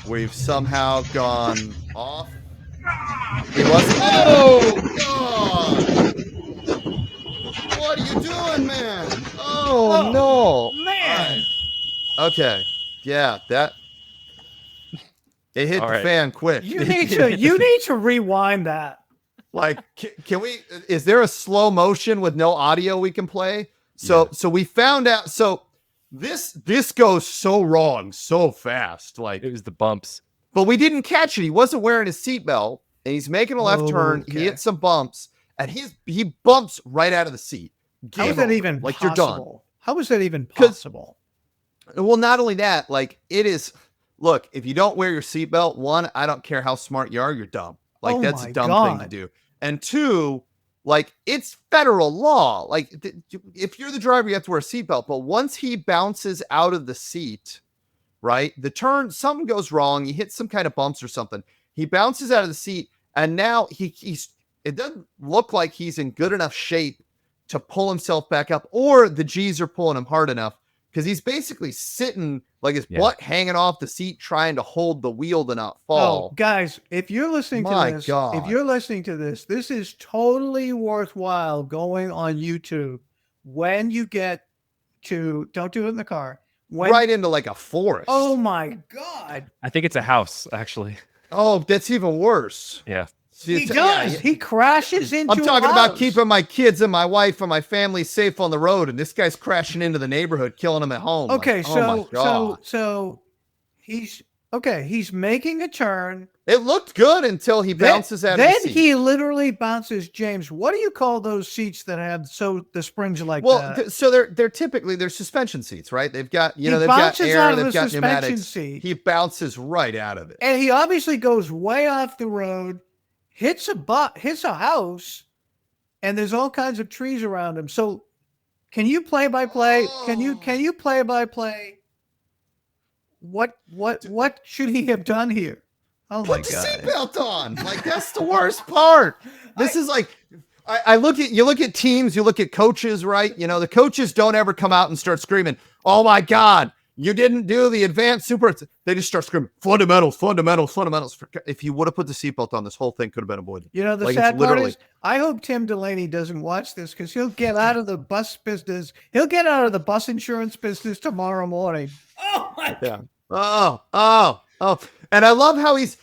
We've somehow gone off. He wasn't. Oh, God! What are you doing, man? Oh no, man. Right. Okay, yeah, it hit the fan quick. You need to rewind that. Can we? Is there a slow motion with no audio we can play? So we found out. So. This goes so wrong so fast. It was the bumps. But we didn't catch it. He wasn't wearing his seatbelt, and he's making a left turn. Okay. He hits some bumps, and he bumps right out of the seat. How is that even possible? You're done. How is that even possible? Well, not only that, it is. Look, if you don't wear your seatbelt, one, I don't care how smart you are, you're dumb. That's a dumb thing to do. And two, it's federal law. If you're the driver, you have to wear a seatbelt. But once he bounces out of the seat, right, the turn, something goes wrong. He hits some kind of bumps or something. He bounces out of the seat, and now it doesn't look like he's in good enough shape to pull himself back up, or the G's are pulling him hard enough, because he's basically sitting his butt hanging off the seat, trying to hold the wheel to not fall. Oh, guys, if you're listening to this, this is totally worthwhile going on YouTube when you get to, don't do it in the car, right into like a forest. Oh my God. I think it's a house, actually. Oh, that's even worse. Yeah. See, He does. yeah. He crashes into I'm talking a about house. keeping my kids and my wife and my family safe on the road, and this guy's crashing into the neighborhood, killing them at home. Okay, Like, oh my God. so he's he's making a turn. It looked good until he bounces out of the Then seat. he literally bounces. James, what do you call those seats that have the springs like that? Well, so they're typically they're suspension seats, right? They've got they've got bounces air, out of they've the got suspension pneumatics. seat. He bounces right out of it. And he obviously goes way off the road, hits a house, and there's all kinds of trees around him. So, can you play by play? Can you play by play? What should he have done here? Oh my Put the God! seatbelt on. Like that's the worst part. This is like I look at teams, you look at coaches, right? You know, the coaches don't ever come out and start screaming, "Oh my God, you didn't do the advanced super." They just start screaming, fundamentals. If you would have put the seatbelt on, this whole thing could have been avoided. You know, the sad part is, I hope Tim Delaney doesn't watch this because he'll get out of the bus business. He'll get out of the bus insurance business tomorrow morning. Oh my God. Oh. And I love how he's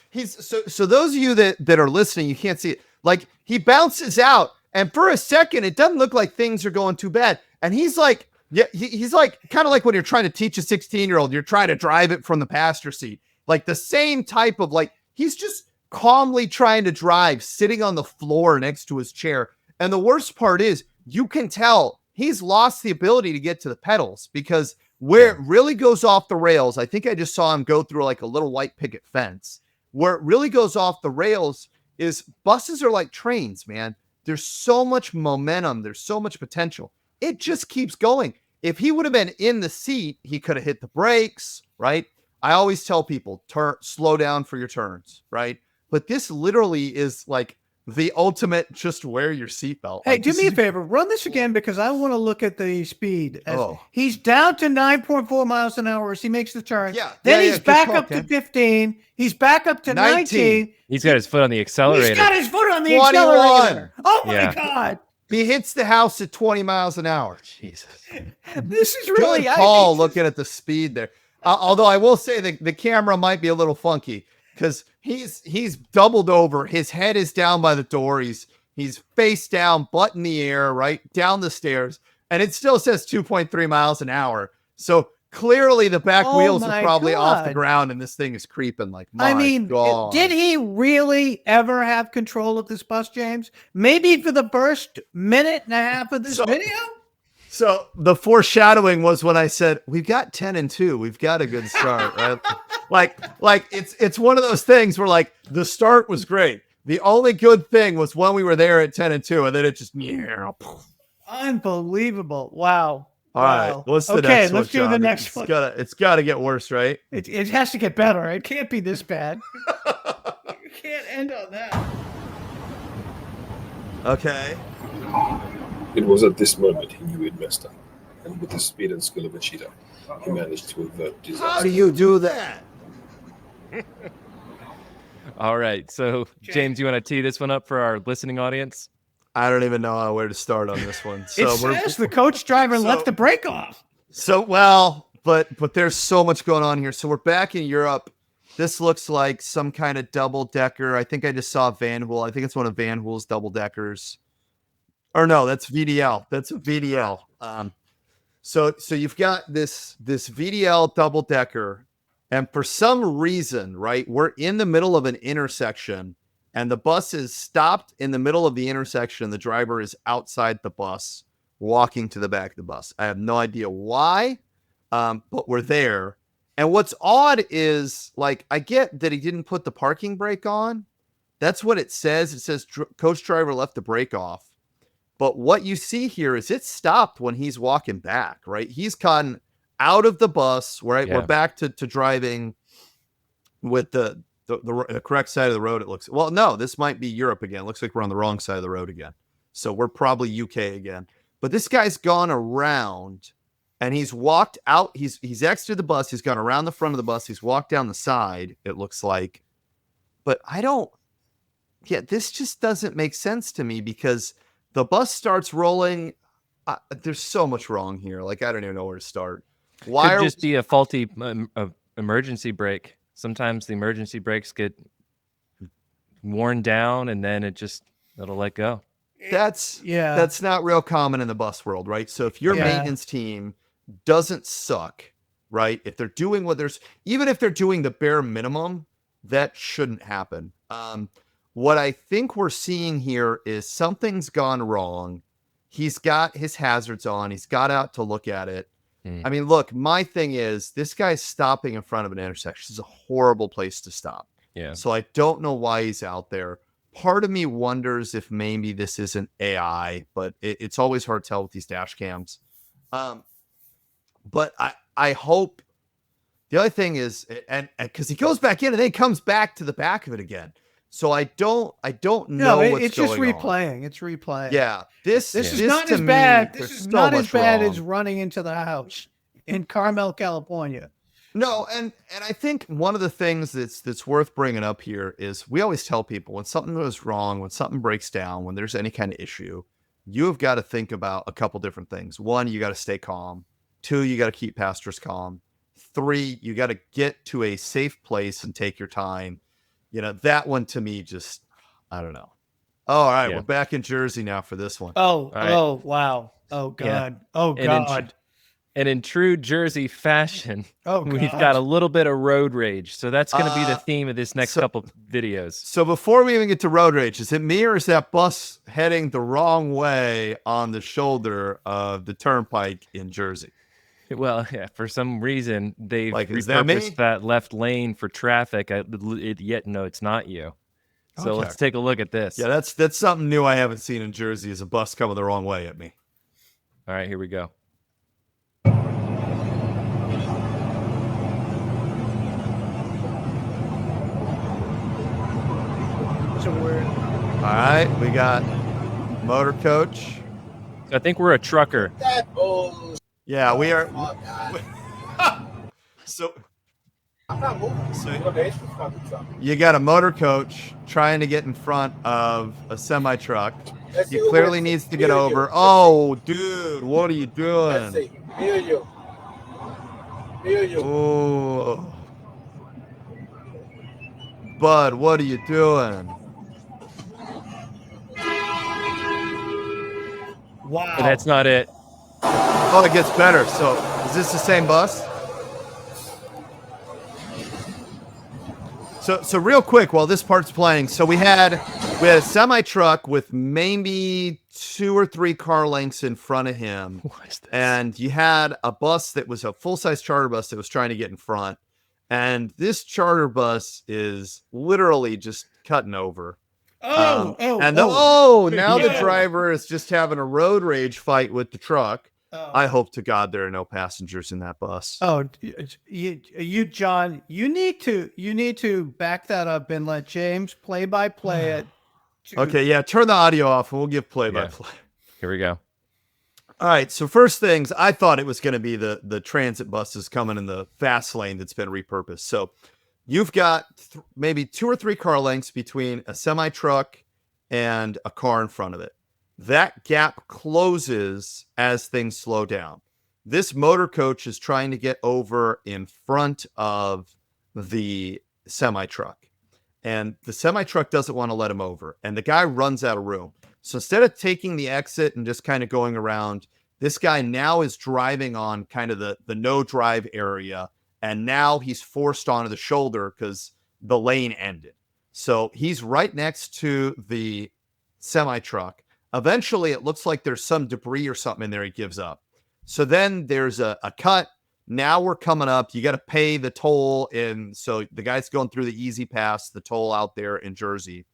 so those of you that are listening, you can't see it. Like he bounces out, and for a second, it doesn't look like things are going too bad. And he's like, yeah, he's like kind of like when you're trying to teach a 16-year-old, you're trying to drive it from the passenger seat. Like the same type of like he's just calmly trying to drive, sitting on the floor next to his chair. And the worst part is you can tell he's lost the ability to get to the pedals because where it really goes off the rails, I think I just saw him go through like a little white picket fence. Where it really goes off the rails is buses are like trains, man. There's so much momentum. There's so much potential. It just keeps going. If he would have been in the seat, he could have hit the brakes, right? I always tell people, slow down for your turns, right? But this literally is like the ultimate just wear your seatbelt. Hey, Like, do me a favor. Run this again because I want to look at the speed. Oh. He's down to 9.4 miles an hour as he makes the turn. Yeah. Then Yeah, he's good back call, up Ken. to 15. He's back up to 19. He's got his foot on the accelerator. He's got his foot on the 21. accelerator. Oh my Yeah. God. He hits the house at 20 miles an hour. Jesus. This is really Good call looking at the speed there. Although I will say the camera might be a little funky because he's doubled over. His head is down by the door. He's face down, butt in the air, right down the stairs. And it still says 2.3 miles an hour. So clearly the back wheels are probably off the ground and this thing is creeping like, my God. Did he really ever have control of this bus, James? Maybe for the first minute and a half of this video? So the foreshadowing was when I said, we've got 10 and 2. We've got a good start, right? like it's one of those things where like the start was great. The only good thing was when we were there at 10 and 2, and then it just Unbelievable. Wow. All right. What's the next one? Okay, let's do the John? next one. It's gotta get worse, right? It has to get better. It can't be this bad. You can't end on that. Okay. It was at this moment he knew he'd messed up, and with the speed and skill of a cheetah, he managed to avert disaster. How do you do that? All right. So, James, you want to tee this one up for our listening audience? I don't even know where to start on this one. So It says the coach driver left the brake off. So well, but there's so much going on here. So we're back in Europe. This looks like some kind of double decker. I think I just saw Van Hool. I think it's one of Van Hool's double deckers. Or no, that's VDL. That's a VDL. So you've got this VDL double decker, and for some reason, right, we're in the middle of an intersection, and the bus is stopped in the middle of the intersection. The driver is outside the bus, walking to the back of the bus. I have no idea why, but we're there. And what's odd is, like, I get that he didn't put the parking brake on. That's what it says. It says coach driver left the brake off. But what you see here is it stopped when he's walking back, right? He's gotten out of the bus, right? Yeah. We're back to driving with the correct side of the road. It looks, well, no, this might be Europe again. It looks like we're on the wrong side of the road again. So we're probably UK again. But this guy's gone around and he's walked out. He's exited the bus. He's gone around the front of the bus. He's walked down the side, it looks like. But this just doesn't make sense to me because the bus starts rolling. There's so much wrong here. Like, I don't even know where to start. Why Could are just be a faulty emergency brake. Sometimes the emergency brakes get worn down and then it'll let go. that's not real common in the bus world, right? So if your maintenance team doesn't suck, right? If they're doing even if they're doing the bare minimum, that shouldn't happen. What I think we're seeing here is something's gone wrong. He's got his hazards on. He's got out to look at it. I mean, look, my thing is this guy's stopping in front of an intersection. This is a horrible place to stop. Yeah. So I don't know why he's out there. Part of me wonders if maybe this isn't AI, but it's always hard to tell with these dash cams. But I hope the other thing is, and because he goes back in and then he comes back to the back of it again. So I don't know what's it's just going replaying. on. It's replaying. Yeah, this is not as bad. This is not as bad as running into the house in Carmel, California. No, and I think one of the things that's worth bringing up here is we always tell people when something goes wrong, when something breaks down, when there's any kind of issue, you have got to think about a couple different things. One, you got to stay calm. Two, you got to keep passengers calm. Three, you got to get to a safe place and take your time. That one to me just, I don't know. Oh, all right, we're back in Jersey now for this one. Oh, wow. Oh, God. Yeah. Oh, God. And in true Jersey fashion, we've got a little bit of road rage. So that's going to be the theme of this next couple videos. So before we even get to road rage, is it me or is that bus heading the wrong way on the shoulder of the turnpike in Jersey? Well, yeah, for some reason, they've repurposed that left lane for traffic. No, it's not you. So let's take a look at this. Yeah, that's something new I haven't seen in Jersey is a bus coming the wrong way at me. All right, here we go. All right, we got Motorcoach. I think we're a trucker. Yeah, we are. So you got a Motorcoach trying to get in front of a semi truck. He clearly needs to get over. Oh, dude, what are you doing? Oh, Bud, what are you doing? Wow. But that's not it. Oh, it gets better. So, is this the same bus? So real quick, while this part's playing, so we had a semi truck with maybe 2 or 3 car lengths in front of him. What is this? And you had a bus that was a full-size charter bus that was trying to get in front. And this charter bus is literally just cutting over. Now the driver is just having a road rage fight with the truck. I hope to God there are no passengers in that bus. Oh, you John, you need to back that up and let James play-by-play it. Okay, yeah, turn the audio off and we'll give play-by-play. Here we go. All right, so first things, I thought it was going to be the transit buses coming in the fast lane that's been repurposed. So you've got maybe 2 or 3 car lengths between a semi-truck and a car in front of it. That gap closes as things slow down. This Motorcoach is trying to get over in front of the semi-truck. And the semi-truck doesn't want to let him over. And the guy runs out of room. So instead of taking the exit and just kind of going around, this guy now is driving on kind of the no drive area. And now he's forced onto the shoulder because the lane ended. So he's right next to the semi-truck. Eventually, it looks like there's some debris or something in there he gives up. So then there's a cut. Now we're coming up. You got to pay the toll. And so the guy's going through the Easy Pass, the toll out there in Jersey.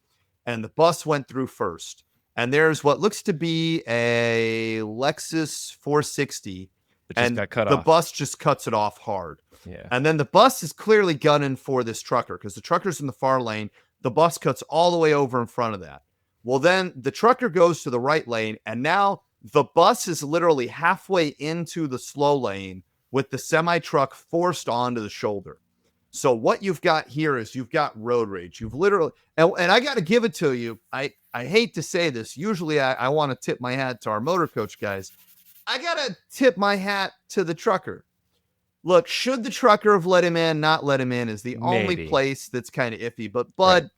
And the bus went through first. And there's what looks to be a Lexus 460. And got cut the off. bus just cuts it off hard. Yeah. And then the bus is clearly gunning for this trucker because the trucker's in the far lane. The bus cuts all the way over in front of that. Well, then the trucker goes to the right lane, and now the bus is literally halfway into the slow lane with the semi-truck forced onto the shoulder. So what you've got here is you've got road rage. You've literally, and I got to give it to you. I hate to say this. Usually I want to tip my hat to our Motorcoach guys. I got to tip my hat to the trucker look, should the trucker have let him in, not let him in is the only Maybe. place that's kind of iffy. But Bud,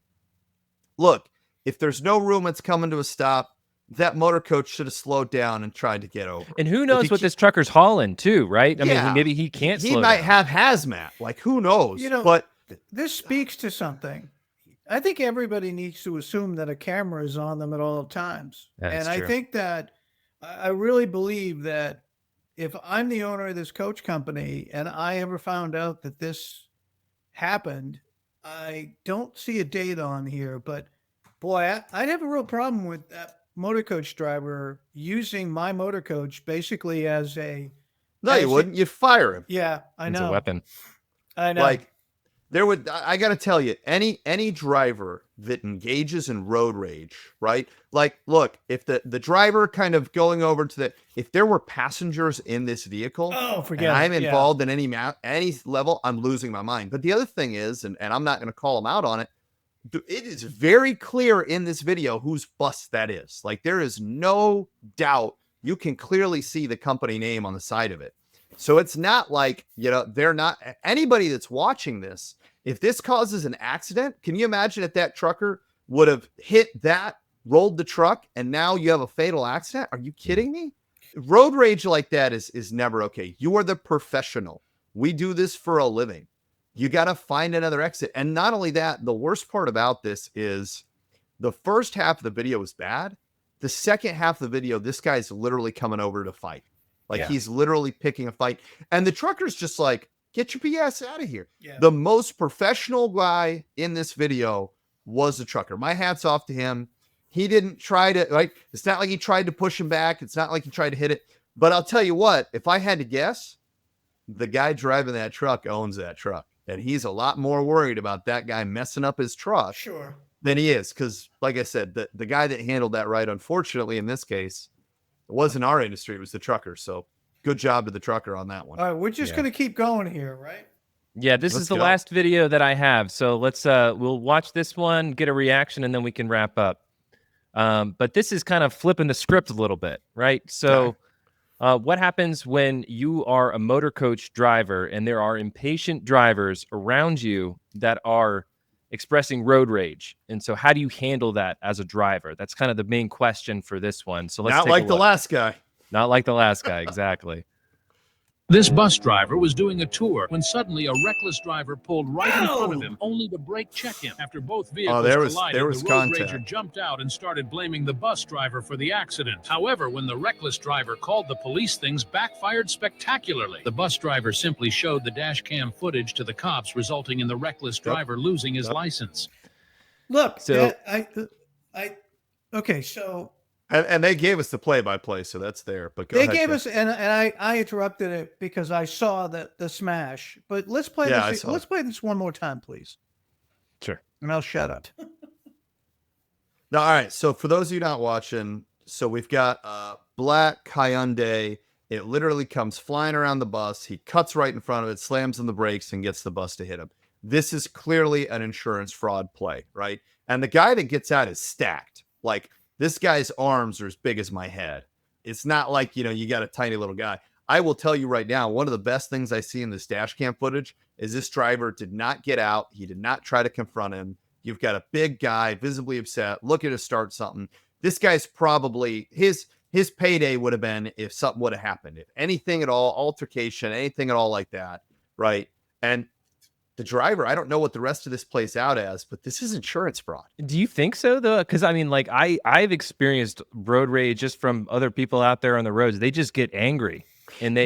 look, if there's no room, it's coming to a stop. That motor coach should have slowed down and tried to get over. And who knows what this trucker's hauling too, right? I mean, maybe he can't He slow might down. have hazmat. Like, who knows? You know, but this speaks to something. I think everybody needs to assume that a camera is on them at all times. That's and true. I think that I really believe that if I'm the owner of this coach company and I ever found out that this happened, I don't see a date on here, but boy, I'd have a real problem with that motor coach driver using my motor coach basically as a. No, you wouldn't. You'd fire him. Yeah, I know. It's a weapon. I know. Like, I got to tell you, any driver that engages in road rage, right? Like, look, if the driver kind of going over to if there were passengers in this vehicle, forget and I'm it. involved in any level, I'm losing my mind. But the other thing is, and I'm not going to call him out on it, it is very clear in this video whose bus that is. Like, there is no doubt. You can clearly see the company name on the side of it. So it's not like, they're not anybody that's watching this. If this causes an accident, can you imagine if that trucker would have hit that, rolled the truck, and now you have a fatal accident? Are you kidding me? Road rage like that is never okay. You are the professional. We do this for a living. You got to find another exit. And not only that, the worst part about this is the first half of the video is bad. The second half of the video, this guy's literally coming over to fight. Like, he's literally picking a fight. And the trucker's just like, get your BS out of here. Yeah. The most professional guy in this video was the trucker. My hat's off to him. He didn't try to, like, it's not like he tried to push him back. It's not like he tried to hit it. But I'll tell you what, if I had to guess, the guy driving that truck owns that truck. And he's a lot more worried about that guy messing up his truck than he is. Because, like I said, the guy that handled that right, unfortunately, in this case, it wasn't our industry. It was the trucker. So good job to the trucker on that one. All right, we're just going to keep going here, right? Yeah, this is the last video that I have. So we'll watch this one, get a reaction, and then we can wrap up. But this is kind of flipping the script a little bit, right? So what happens when you are a motor coach driver and there are impatient drivers around you that are expressing road rage? And so how do you handle that as a driver? That's kind of the main question for this one. So let's not like the last guy. Not like the last guy, exactly. This bus driver was doing a tour when suddenly a reckless driver pulled right in front of him, only to brake check him. After both vehicles collided, the road rager jumped out and started blaming the bus driver for the accident. However, when the reckless driver called the police, things backfired spectacularly. The bus driver simply showed the dash cam footage to the cops, resulting in the reckless driver losing his license. Look, so okay, so. And they gave us the play-by-play, so that's there. But they gave us, and I interrupted it because I saw the smash. But let's play this. Let's play this one more time, please. Sure. And I'll shut up. Now, all right. So for those of you not watching, so we've got black Hyundai. It literally comes flying around the bus. He cuts right in front of it, slams on the brakes, and gets the bus to hit him. This is clearly an insurance fraud play, right? And the guy that gets out is stacked. Like, this guy's arms are as big as my head. It's not like, you got a tiny little guy. I will tell you right now, one of the best things I see in this dash cam footage is this driver did not get out. He did not try to confront him. You've got a big guy, visibly upset, looking to start something. This guy's probably, his payday would have been if something would have happened. If anything at all, altercation, anything at all like that, right? And the driver, I don't know what the rest of this plays out as, but this is insurance fraud. Do you think so, though? Because, I mean, like, I've experienced road rage just from other people out there on the roads. They just get angry. And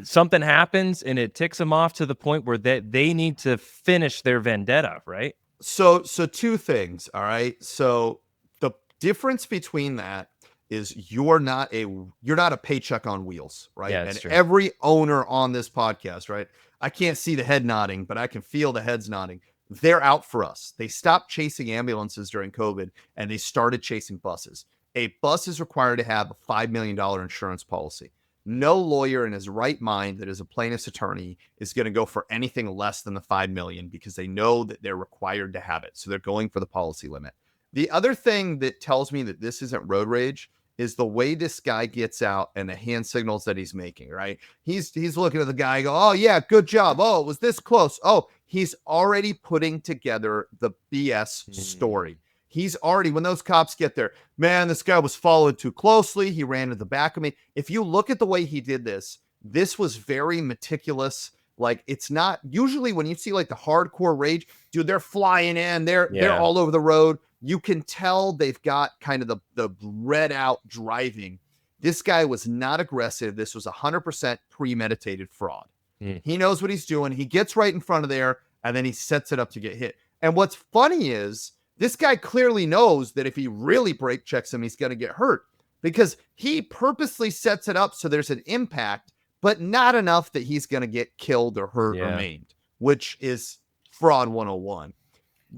something happens, and it ticks them off to the point where they need to finish their vendetta, right? So two things, all right? So the difference between that is you're not a paycheck on wheels, right? Yeah, and true. Every owner on this podcast, right? I can't see the head nodding, but I can feel the heads nodding. They're out for us. They stopped chasing ambulances during COVID, and they started chasing buses. A bus is required to have a $5 million insurance policy. No lawyer in his right mind that is a plaintiff's attorney is going to go for anything less than the $5 million because they know that they're required to have it. So they're going for the policy limit. The other thing that tells me that this isn't road rage is the way this guy gets out and the hand signals that he's making, right? He's looking at the guy, go, oh yeah, good job. Oh, it was this close. Oh, he's already putting together the BS story. He's already, when those cops get there, man, this guy was followed too closely. He ran to the back of me. If you look at the way he did this was very meticulous. Like, it's not usually when you see like the hardcore rage, dude, they're flying in, they're all over the road. You can tell they've got kind of the read out driving. This guy was not aggressive. This was 100% premeditated fraud. He knows what he's doing. He gets right in front of there, and then he sets it up to get hit. And what's funny is this guy clearly knows that if he really brake checks him, he's going to get hurt, because he purposely sets it up so there's an impact, but not enough that he's going to get killed or hurt or maimed, which is fraud 101.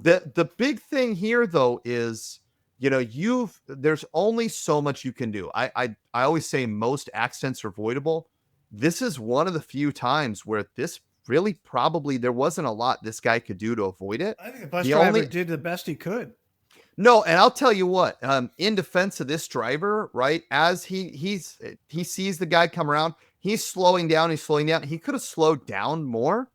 The big thing here, though, is, you know, there's only so much you can do. I always say most accidents are avoidable. This is one of the few times where this really probably there wasn't a lot this guy could do to avoid it. I think the bus driver did the best he could. No, and I'll tell you what, in defense of this driver, right, as he sees the guy come around, he's slowing down. He could have slowed down more.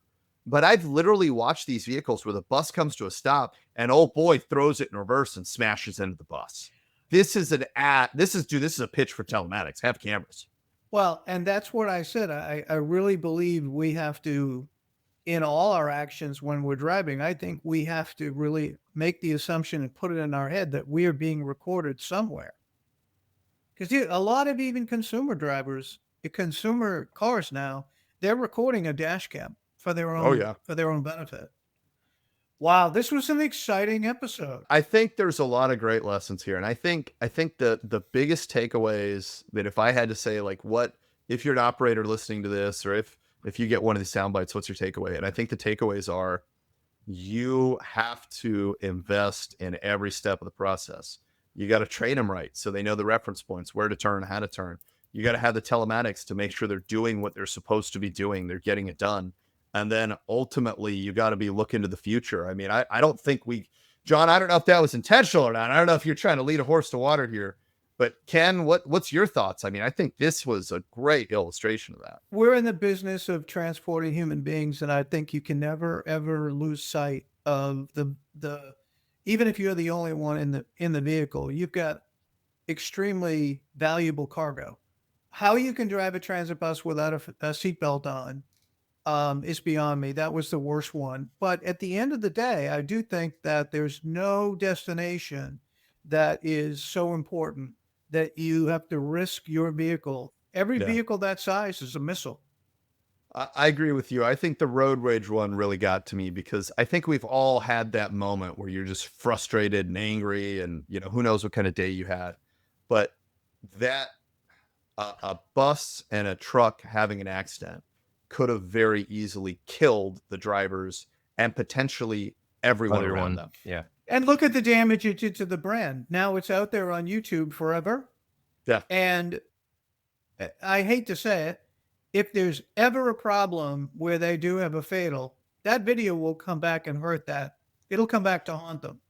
But I've literally watched these vehicles where the bus comes to a stop and old boy throws it in reverse and smashes into the bus. This is a pitch for telematics. Have cameras. Well, and that's what I said. I really believe we have to, in all our actions when we're driving, I think we have to really make the assumption and put it in our head that we are being recorded somewhere. Because a lot of even consumer drivers, consumer cars now, they're recording a dash cam for their own benefit. Wow, this was an exciting episode. I think there's a lot of great lessons here, and I think the biggest takeaways that if I had to say, like, what if you're an operator listening to this, or if you get one of these sound bites, what's your takeaway? And I think the takeaways are you have to invest in every step of the process. You got to train them right so they know the reference points, where to turn, how to turn. You got to have the telematics to make sure they're doing what they're supposed to be doing. They're getting it done. And then ultimately, you got to be looking to the future. I mean, I don't think John, I don't know if that was intentional or not. I don't know if you're trying to lead a horse to water here. But Ken, what's your thoughts? I mean, I think this was a great illustration of that. We're in the business of transporting human beings, and I think you can never, ever lose sight of the even if you're the only one in the vehicle, you've got extremely valuable cargo. How you can drive a transit bus without a seatbelt on is beyond me. That was the worst one. But at the end of the day, I do think that there's no destination that is so important that you have to risk your vehicle. Every vehicle that size is a missile. I agree with you. I think the road rage one really got to me, because I think we've all had that moment where you're just frustrated and angry, and, you know, who knows what kind of day you had. But that a bus and a truck having an accident could have very easily killed the drivers and potentially everyone around them. Yeah. And look at the damage it did to the brand. Now it's out there on YouTube forever. Yeah. And I hate to say it, if there's ever a problem where they do have a fatal, that video will come back and hurt that. It'll come back to haunt them.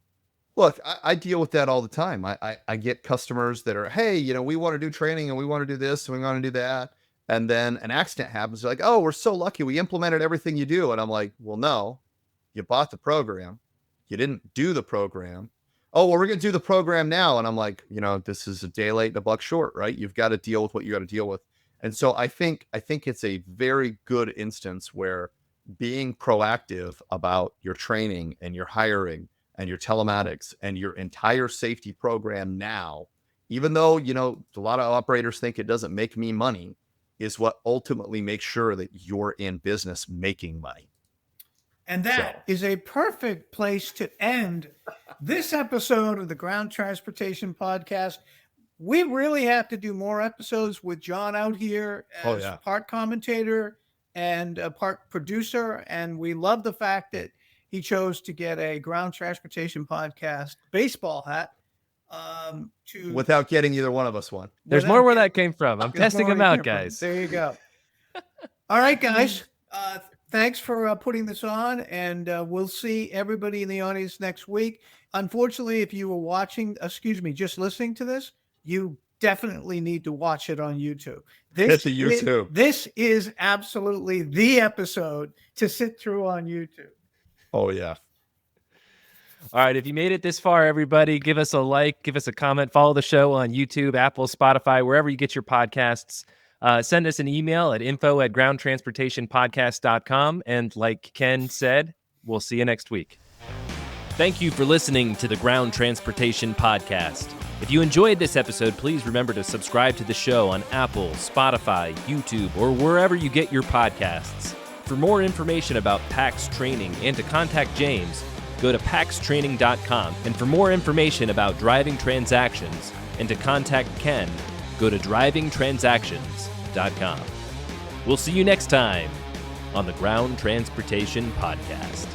Look, I deal with that all the time. I get customers that are, hey, you know, we want to do training and we want to do this and we want to do that. And then an accident happens. They're like, oh, we're so lucky. We implemented everything you do. And I'm like, well, no, you bought the program. You didn't do the program. Oh, well, we're going to do the program now. And I'm like, you know, this is a day late and a buck short, right? You've got to deal with what you got to deal with. And so I think it's a very good instance where being proactive about your training and your hiring and your telematics and your entire safety program now, even though, you know, a lot of operators think it doesn't make me money, is what ultimately makes sure that you're in business making money. And that is a perfect place to end this episode of the Ground Transportation Podcast. We really have to do more episodes with John out here as part commentator and a part producer. And we love the fact that he chose to get a Ground Transportation Podcast baseball hat. Without getting either one of us one. There's more where that came from. I'm testing them out, guys. There you go. All right, guys. Thanks for putting this on, and we'll see everybody in the audience next week. Unfortunately, if you were just listening to this, you definitely need to watch it on YouTube. Hit the YouTube. This is absolutely the episode to sit through on YouTube. Oh, yeah. All right. If you made it this far, everybody, give us a like, give us a comment, follow the show on YouTube, Apple, Spotify, wherever you get your podcasts. Send us an email at info@groundtransportationpodcast.com. And like Ken said, we'll see you next week. Thank you for listening to the Ground Transportation Podcast. If you enjoyed this episode, please remember to subscribe to the show on Apple, Spotify, YouTube, or wherever you get your podcasts. For more information about PAX training and to contact James, go to paxtraining.com. And for more information about driving transactions and to contact Ken, go to drivingtransactions.com. We'll see you next time on the Ground Transportation Podcast.